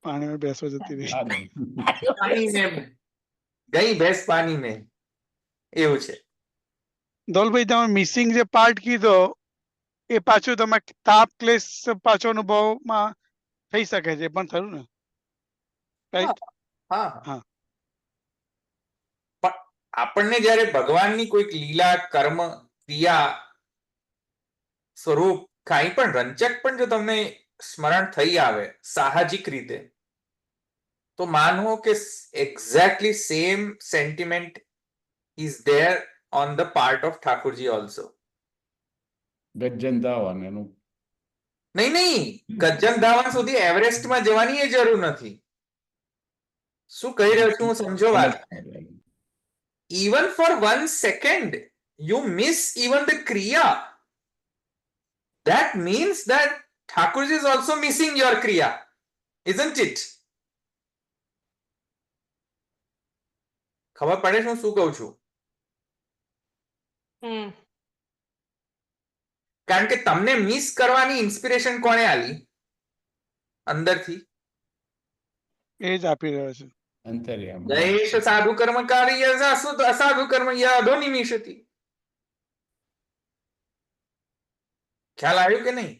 પાણીમાં બેસવા જતી રહી. પાણી મેં ગઈ ભેંસ, પાણી મેં. એવું છે. ધોલભાઈ, તમે મિસિંગ જે પાર્ટ કીધો એ પાછું તમે તાપ ક્લેશ પાછો અનુભવમાં થઈ શકે છે, પણ થયું ને, રાઈટ? હા. પણ આપણને જયારે ભગવાનની કોઈક લીલા, કર્મ, ક્રિયા, સ્વરૂપ, કાંઈ પણ રંચક પણ જો તમને સ્મરણ થઈ આવે સાહજિક રીતે, તો માનો કે exactly same sentiment is there on the part of Thakorji also. ગજ્જન ધાવન એનું નહીં, ગજ્જન ધાવન સુધી એવરેસ્ટમાં જવાની એ જરૂર નથી. શું કહી રહ્યો છું હું, સમજો વાત. Even for 1 second you miss even the kriya, that means that Thakurji is also missing your kriya, isn't it? ખબર પડે છે હું શું કહું છું? કારણ કે તમને મિસ કરવાની ઇન્સ્પિરેશન કોણે આલી અંદરથી? એ જ આપી રહ્યો છે. અંતર્યામી જયેશ સાધુ કર્મકારી અસાધુ કર્મ યાદો નિમિષતી. ખ્યાલ આવ્યું કે નહીં?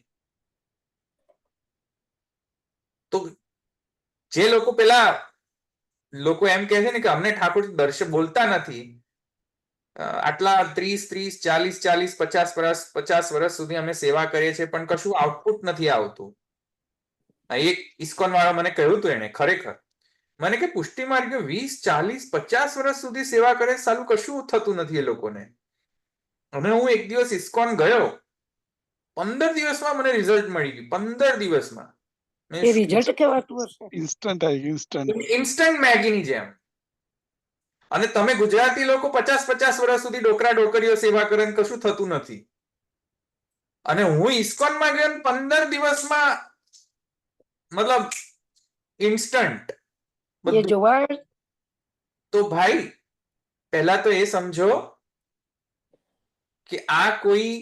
તો જે લોકો પેલા લોકો એમ કહે છે ને કે અમને ઠાકોર દર્શન બોલતા નથી, આટલા 30, 40, 50 સુધી અમે સેવા કરીએ છીએ પણ કશું આઉટપુટ નથી આવતું. એક ઇસ્કોન વાળો મને કહ્યું હતું, એને ખરેખર મને કે પુષ્ટિ માર્ગીઓ 20, 40, 50 વર્ષ સુધી સેવા કરે, સાલું કશું થતું નથી એ લોકોને. અને હું એક દિવસ ઇસ્કોન ગયો, 15 દિવસમાં મને રિઝલ્ટ મળી ગયું. 15 દિવસમાં એ રિઝલ્ટ કેવાતું હશે? ઇન્સ્ટન્ટ આવી ગયું, ઇન્સ્ટન્ટ. ઇન્સ્ટન્ટ મેગીની જેમ. અને તમે ગુજરાતી લોકો 50 વર્ષ સુધી ડોકરા ડોકરીઓ સેવા કરે ને કશું થતું નથી. અને હું ઇસ્કોનમાં ગયો 15 દિવસમાં, મતલબ ઇન્સ્ટન્ટ. એ જોવા તો ભાઈ પહેલા તો એ સમજો કે આ કોઈ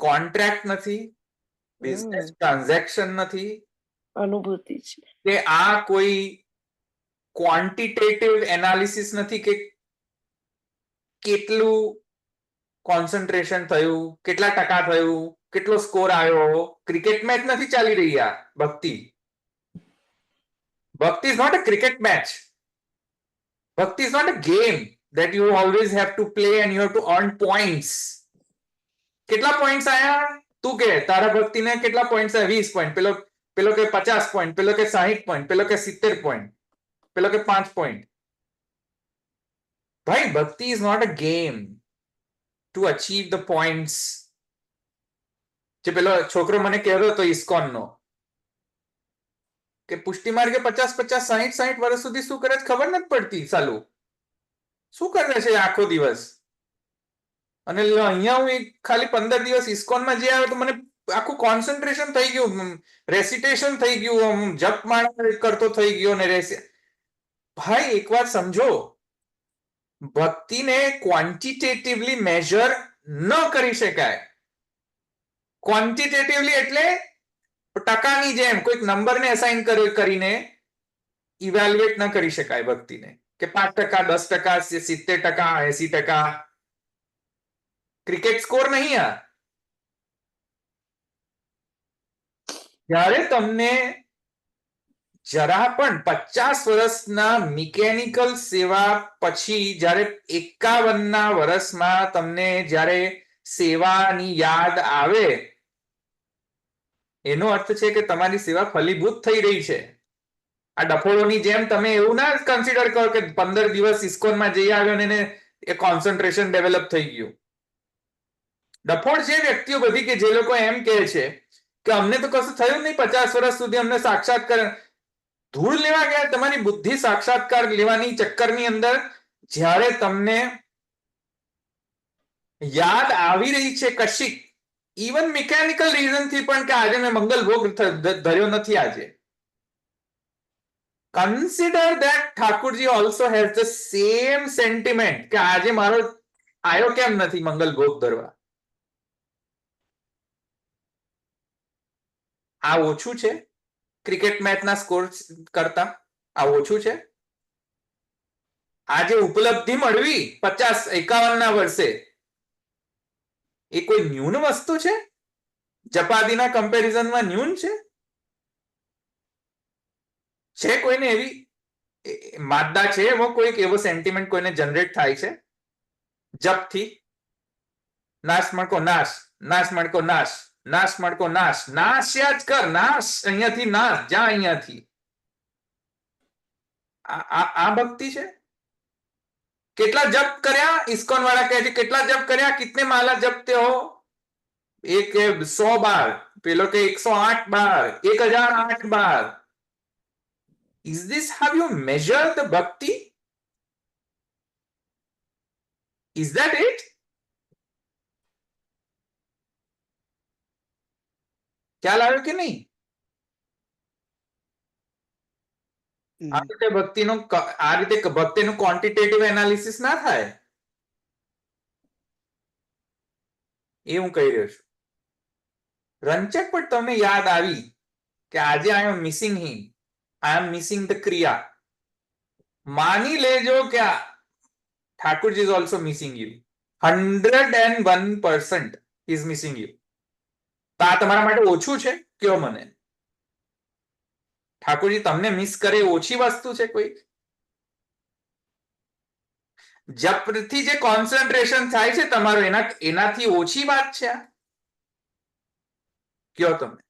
કોન્ટ્રાક્ટ નથી, બિઝનેસ ટ્રાન્ઝેક્શન નથી, અનુભૂતિ છે. કે આ કોઈ ક્વોન્ટિટેટિવ એનાલિસિસ નથી કે કેટલું કોન્સન્ટ્રેશન થયું, કેટલા ટકા થયું, કેટલો સ્કોર આવ્યો. ક્રિકેટ મેચ નથી ચાલી રહી આ ભક્તિ. ભક્તિ is not a cricket match. Bhakti is not a game that you always have to play and you have to earn points. કેટલા પોઈન્ટ્સ આયા? તું કે તારા ભક્તિને કેટલા પોઈન્ટ્સ આયા? 20 પોઈન્ટ, પેલો કે 50 પોઈન્ટ, પેલો કે 60 પોઈન્ટ, પેલો કે 70 પોઈન્ટ, પેલો કે 5 પોઈન્ટ. ભાઈ ભક્તિ is not a game to achieve the points. જે પેલો છોકરો મને કહેતો હતો ઇસ્કોનનો કે પુષ્ટિ માર્ગે 50, 60 વર્ષ સુધી શું કરે છે ખબર નથી પડતી. સાલું શું કરે છે આખો દિવસ? અને અહીંયા હું ખાલી 15 દિવસ ઇસ્કોનમાં જે આવ્યો તો મને આખું કોન્સન્ટ્રેશન થઈ ગયું, રેસિટેશન થઈ ગયું, જપ માળા કરતો થઈ ગયો ને ભાઈ એક વાત સમજો, ભક્તિને ક્વોન્ટિટેટિવલી મેજર ન કરી શકાય. ક્વોન્ટિટેટિવલી એટલે ટકાની જેમ કોઈક નંબરને અસાઇન કરીને ઇવેલ્યુએટ ન કરી શકાય ભક્તિને, કે 5%, 10%, 70%, 80%. ક્રિકેટ સ્કોર નહીં આ. જ્યારે તમને જરા પણ 50 વર્ષના મિકેનિકલ સેવા પછી જ્યારે 51ના વર્ષમાં તમને જ્યારે સેવાની યાદ આવે, એનો અર્થ છે કે તમારી સેવા ફલીભૂત થઈ રહી છે. આ ડફોળોની જેમ તમે એવું ના કન્સિડર કરો કે 15 દિવસ ઇસ્કોનમાં જઈ આવ્યો ને એને એ કોન્સન્ટ્રેશન ડેવલપ થઈ ગયું. ડફોળ છે વ્યક્તિઓ બધી કે જે લોકો એમ કહે છે કે અમને તો કશું થયું નહીં 50 વર્ષ સુધી, અમને સાક્ષાત્કાર ધૂળ લેવા ગયા. તમારી બુદ્ધિ સાક્ષાત્કાર લેવાની ચક્કરની અંદર જ્યારે તમને યાદ આવી રહી છે કશીક, ઇવન મિકેનિકલ રીઝન થી પણ, કે આજે મેં મંગલ ભોગ ધર્યો નથી આજે, consider that Thakurji also has the same sentiment કે આજે મારો આયો કેમ નથી મંગલ ભોગ ધરવા. આ ઓછું છે ક્રિકેટ મેચના સ્કોર કરતા? આ ઓછું છે? આજે ઉપલબ્ધિ મળવી 50-51ના વર્ષે એ કોઈ ન્યૂન વસ્તુ છે? જપાદીના કમ્પેરિઝનમાં ન્યૂન છે? કોઈને એવી માદા છે, એવો કોઈક એવો સેન્ટિમેન્ટ કોઈને જનરેટ થાય છે જપથી? નાશ મણકો નાશ, નાશ મણકો નાશ, નાશ મણકો નાશ, નાશ્યા જ કર, નાશ અહીંયાથી નાશ, જા અહીંયાથી. આ ભક્તિ છે? કેટલા જપ કર્યા? ઇસ્કોન વાળા કહે છે કેટલા જપ કર્યા? કિતને માલા જપતે હો? એક 100 બાર, પેલો કે 108 બાર, 1008 બાર. Is this how you measure the bhakti? Is that it? ખ્યાલ આવ્યો કે નહીં? આ રીતે ભક્તિનું ક્વોન્ટિટેટિવ એનાલિસિસ ના થાય. એ હું કહી રહ્યો છું. રંચક પણ તમને યાદ આવી કે આજે I am missing him, I am missing the kriya. માની લેજો કે Thakorji is also missing you. 101% is missing you. તો આ તમારા માટે ઓછું છે? કયો મને. ઠાકોરજી તમને મિસ કરે ઓછી વસ્તુ છે કોઈ? જપથી જે કોન્સન્ટ્રેશન થાય છે તમારું એનાથી ઓછી વાત છે આ? કયો તમે.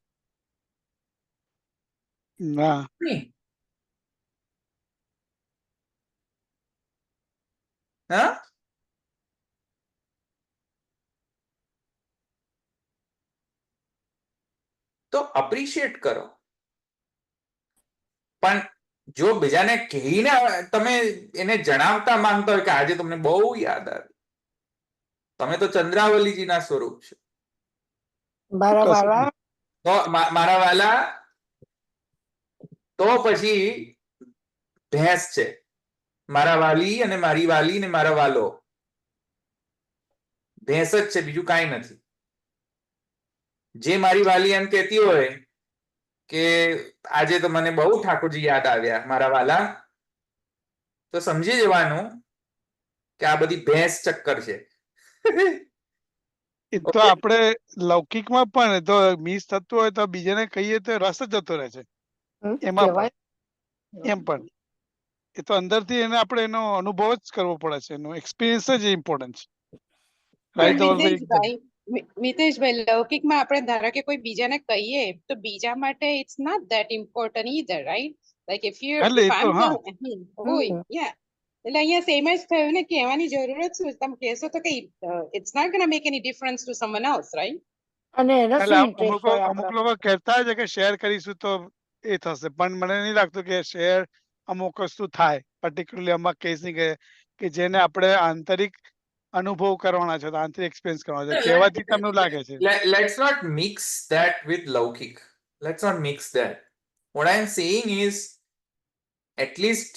ના. હા, તો અપ્રિશિએટ કરો. પણ જો બીજાને કહીને તમે એને જણાવતા માંગતા હોય કે આજે તમને બહુ યાદ આવી, તમે તો ચંદ્રાવલીજીના સ્વરૂપ છો. મારા કશું વાલા, તો મારા વાલા, તો પછી ભેંસ છે. મારા વાલી અને મારી વાલી ને મારા વાલો ભેંસ જ છે, બીજું કાંઈ નથી. જે મારી વાલી એમ કહેતી હોય કે આજે તો મને બહુ ઠાકોરજી યાદ આવ્યા મારા વાલા, તો સમજી જવાનું કે આ બધી ભેંસ ચક્કર છે. એ તો આપણે લૌકિકમાં પણ તો મિસ થતું હોય તો બીજાને કહીએ તો રસ જ જતો રહે છે એમાં કહેવાય. પણ. એમ પણ એ તો અંદરથી એને આપણે એનો અનુભવ જ કરવો પડે છે, એનો એક્સપિરિયન્સ જ ઇમ્પોર્ટન્ટ છે. રાઈટ ધવલભાઈ? એકદમ. મિતેશભાઈ, લૌકિકમાં આપણે ધારો કે કોઈ બીજાને કહીએ તો બીજા માટે it's not that important either, right? Like if you એટલે if એ તો I'm હા. yeah. એટલે અહીંયા સેમ જ થયું ને, કહેવાની જરૂરત શું? તમે કહેશો તો કે it's not going to make any difference to someone else, right? અને એનો એટલે શું ઇન્ટરેસ્ટ હોય અમુક આપણા? લોકો કહેતા છે કે શેર કરીશું તો એ થશે, પણ મને નહીં લાગતું કે શેર અમુક વસ્તુ થાય. પર્ટિક્યુલરલી આમાં કેસ નહીં કે જેને આપણે આંતરિક અનુભવ કરવાના છે, આંતરિક એક્સપિરિયન્સ કરવાના છે. કહેવાથી તમને લાગે છે. Let's not mix that with Laukik. Let's not mix that. What I am saying is, at least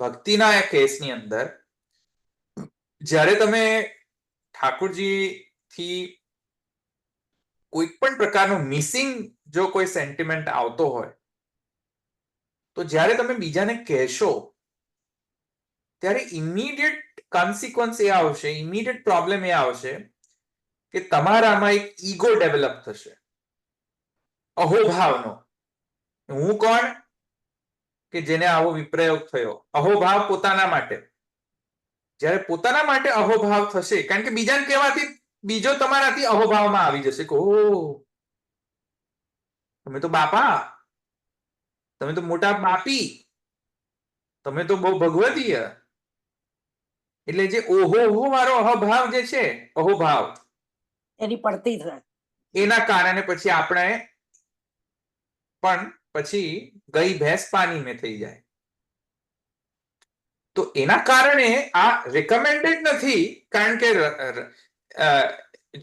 ભક્તિના કેસની અંદર જ્યારે તમે ઠાકોરજી થી કોઈ પણ પ્રકારનું મિસિંગ જો કોઈ સેન્ટિમેન્ટ આવતો હોય, તો જ્યારે તમે બીજાને કહેશો ત્યારે ઇમિડિયેટ કોન્સિક્વન્સ એ આવશે, ઇમિડિયેટ પ્રોબ્લેમ એ આવશે કે તમારામાં એક ઈગો ડેવલપ થશે, અહોભાવનો. હું કોણ કે જેને આવો વિપ્રયોગ થયો? અહોભાવ પોતાના માટે. જ્યારે પોતાના માટે અહોભાવ થશે, કારણ કે બીજાને કહેવાથી બીજો તમારાથી અહોભાવમાં આવી જશે કે ઓહ, તમે તો બાપા, તમે તો મોટા બાપી, તમે તો બહુ ભગવતીય. એટલે જે ઓહો વાળો અહોભાવ જે છે, અહોભાવ, એની પડતી થાય. એના કારણે પછી આપણે પણ પછી ગઈ ભેંસ પાણી મેં થઈ જાય. તો એના કારણે આ રેકમેન્ડેડ નથી, કારણ કે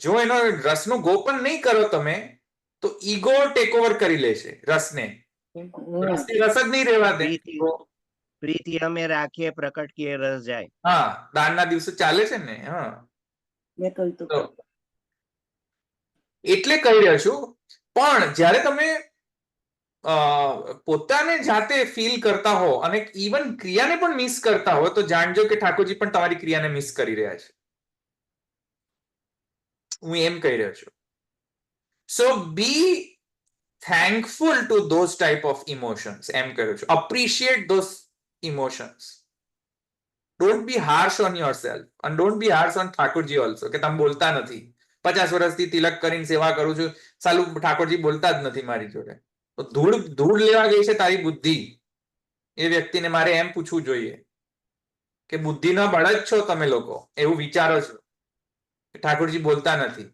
જો એનો રસનું ગોપન નહીં કરો તમે તો ઈગો ટેક ઓવર કરી લેશે રસને. રસથી રસ જ નહીં રહેવા દે. પ્રીતિ અમે રાખીએ પ્રકટ કિએ રસ જાય. હા, દાનના દિવસે ચાલે છે ને. હા, મેં કહ્યું તું. તો એટલે કહી રહ્યો છું. પણ જ્યારે તમે પોતાને જાતે ફીલ કરતા હો અને ઇવન ક્રિયાને પણ મિસ કરતા હો, તો જાણજો કે ઠાકોરજી પણ તમારી ક્રિયાને મિસ કરી રહ્યા છે. હું એમ કહી રહ્યો છું. સો બી thankful to those type of emotions. એમ કહ્યું છું. Appreciate those emotions. Don't be harsh on yourself and don't be harsh on Thakorji also કે તમે બોલતા નથી. 50 વર્ષથી તિલક કરીને સેવા કરું છું, સાલું ઠાકોરજી બોલતા જ નથી મારી જોડે. તો ધૂળ લેવા ગઈ છે તારી બુદ્ધિ. એ વ્યક્તિને મારે એમ પૂછવું જોઈએ કે બુદ્ધિના બળ જ છો તમે લોકો, એવું વિચારો છો ઠાકોરજી બોલતા નથી.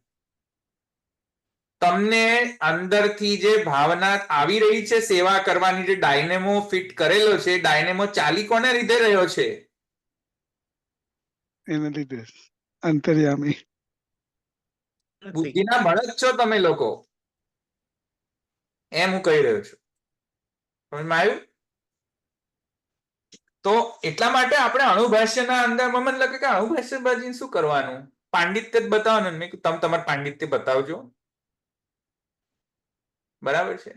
તમને અંદરથી જે ભાવના આવી રહી છે સેવા કરવાની, જે ડાયનેમો ફિટ કરેલો છે, ડાયનેમો ચાલી કોને લીધે રહ્યો છે? એને લીધે અંતર્યામી. બુદ્ધિના બળ જ છો તમે લોકો, એમ હું કહી રહ્યો છું. સમજમાં આવ્યું? તો એટલા માટે આપણે અણુભાષ્યના અંદર મને લાગે કે અણુભાષ્યબાજી શું કરવાનું, પાંડિત્ય જ બતાવવાનું. મેં તમે તમારું પાંડિત્ય બતાવજો, બરાબર છે.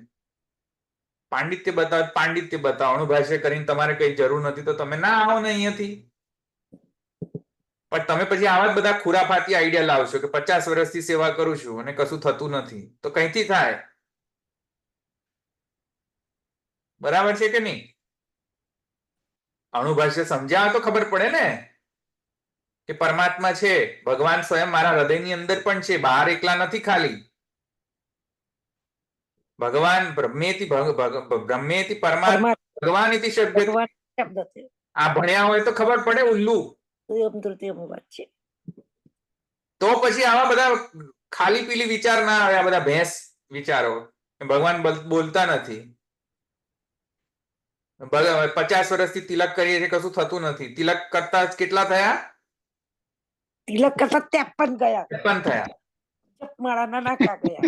પાંડિત્ય બતાવો, અણુભાષ્ય કરીને તમારે કઈ જરૂર નથી તો તમે ના આવો ને અહીંયાથી. પણ તમે પછી આવા જ બધા ખુરાફાતી આઈડિયા લાવશો કે 50 વર્ષથી સેવા કરું છું અને કશું થતું નથી, તો કઈથી થાય? બરાબર છે કે નહીં? અણુભાષ્ય સમજ્યા તો ખબર પડે ને કે પરમાત્મા છે, ભગવાન સ્વયં મારા હૃદયની અંદર પણ છે, બહાર એકલા નથી ખાલી. ભગવાન બ્રહ્મેતિ બ્રહ્મેતિ પરમાત્મા ભગવાન ઇતિ શબ્દ. ભગવાન શબ્દ છે. આ ભણ્યા હોય તો ખબર પડે ઉલ્લુ. દ્વિતીયમ તૃતીયમ વાત છે. તો પછી આવા બધા ખાલી પીલી વિચાર ના આવે, આ બધા ભેંસ વિચારો. ભગવાન બોલતા નથી, 50 વર્ષથી તિલક કરીએ છીએ કશું થતું નથી. તિલક કરતા કેટલા થયા? તિલક કરતા 53 ગયા. 53 થયા. જપમાળાના નાકા ગયા.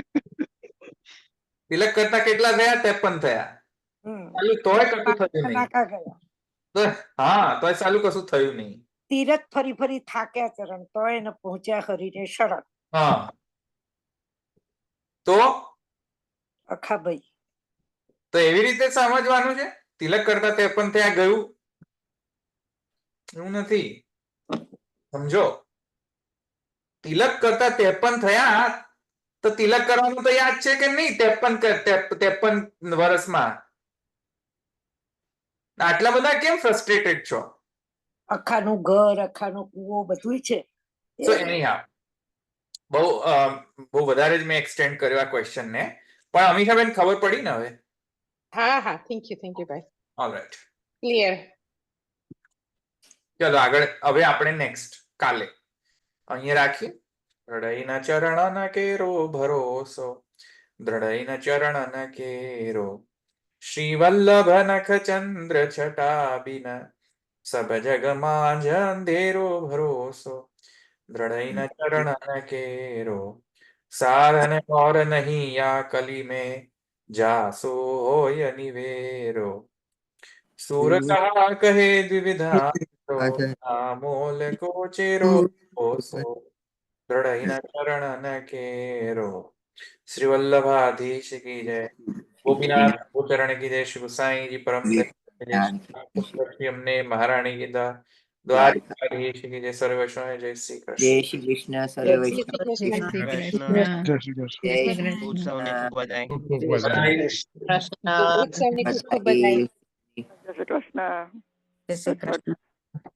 તિલક કરતા કેટલા થયા? 53 થયા. ખાલી તોય કશું થયું નહીં. નાકા ગયા. હા, તોય સાલું કશું થયું નહીં. તીરથ ફરી ફરી થાક્યા ચરણ, તો એને પહોંચ્યા હરીને શરણ. હા, તો અખાભાઈ તો એવી રીતે સમજવાનું છે. તિલક કરતા 53 થયા ગયું એવું નથી, સમજો. તિલક કરતા 53 થયા તો તિલક કરવાનું તો યાદ છે કે નહીં? 53 વર્ષમાં આટલા બધા કેમ ફ્રસ્ટ્રેટેડ છો? અખાનું ઘર, અખાનો કૂવો બધું છે. સો એનીહાઉ, બહુ વધારે જ મેં એક્સટેન્ડ કર્યો આ ક્વેશ્ચન ને, પણ અમીષાબેન ખબર પડી ને હવે? હા હા, થેન્ક યુ ભાઈ. Alright, clear. ચલો આગળ. હવે આપણે નેક્સ્ટ કાલે અહીંયા રાખીએ. દ્રઢઈના ચરણ કેરો ભરોસો, દ્રઢઈના ચરણ કેરો, શ્રી વલ્લભ નખ ચંદ્ર છટા બિન, સબ જગ માંઝ અંધેરો ભરોસો, દ્રઢઈના ચરણ કેરો, સાધન और नहीं या कली में, जासो होय निवेरो, सुर कहा कहे द्विविधा मोल को चेरो ओसो, દ્રઢઈના ચરણ કેરો. શ્રી વલ્લભાધીશ કી જય. ગોપીનાથ ચરણ કી જય. શ્રી ગુસાઈ જી પરમ લક્ષ્મી અમને મહારાણી કી જય. દ્વારકાધીશ કી જય. સર્વ વૈષ્ણવ જય શ્રી કૃષ્ણ. જય શ્રી કૃષ્ણ, સર્વ જય વૈષ્ણવ શ્રી જય કૃષ્ણ. શ્રી કૃષ્ણ. કૃષ્ણ. જય શ્રી કૃષ્ણ. જય શ્રી શ્રી કૃષ્ણ. ઉત્સવને ખૂબ બધાય. ખૂબ ખૂબ વધારે. ઉત્સવની ખૂબ ખૂબ બધાઈ. બધાય. જય શ્રી કૃષ્ણ.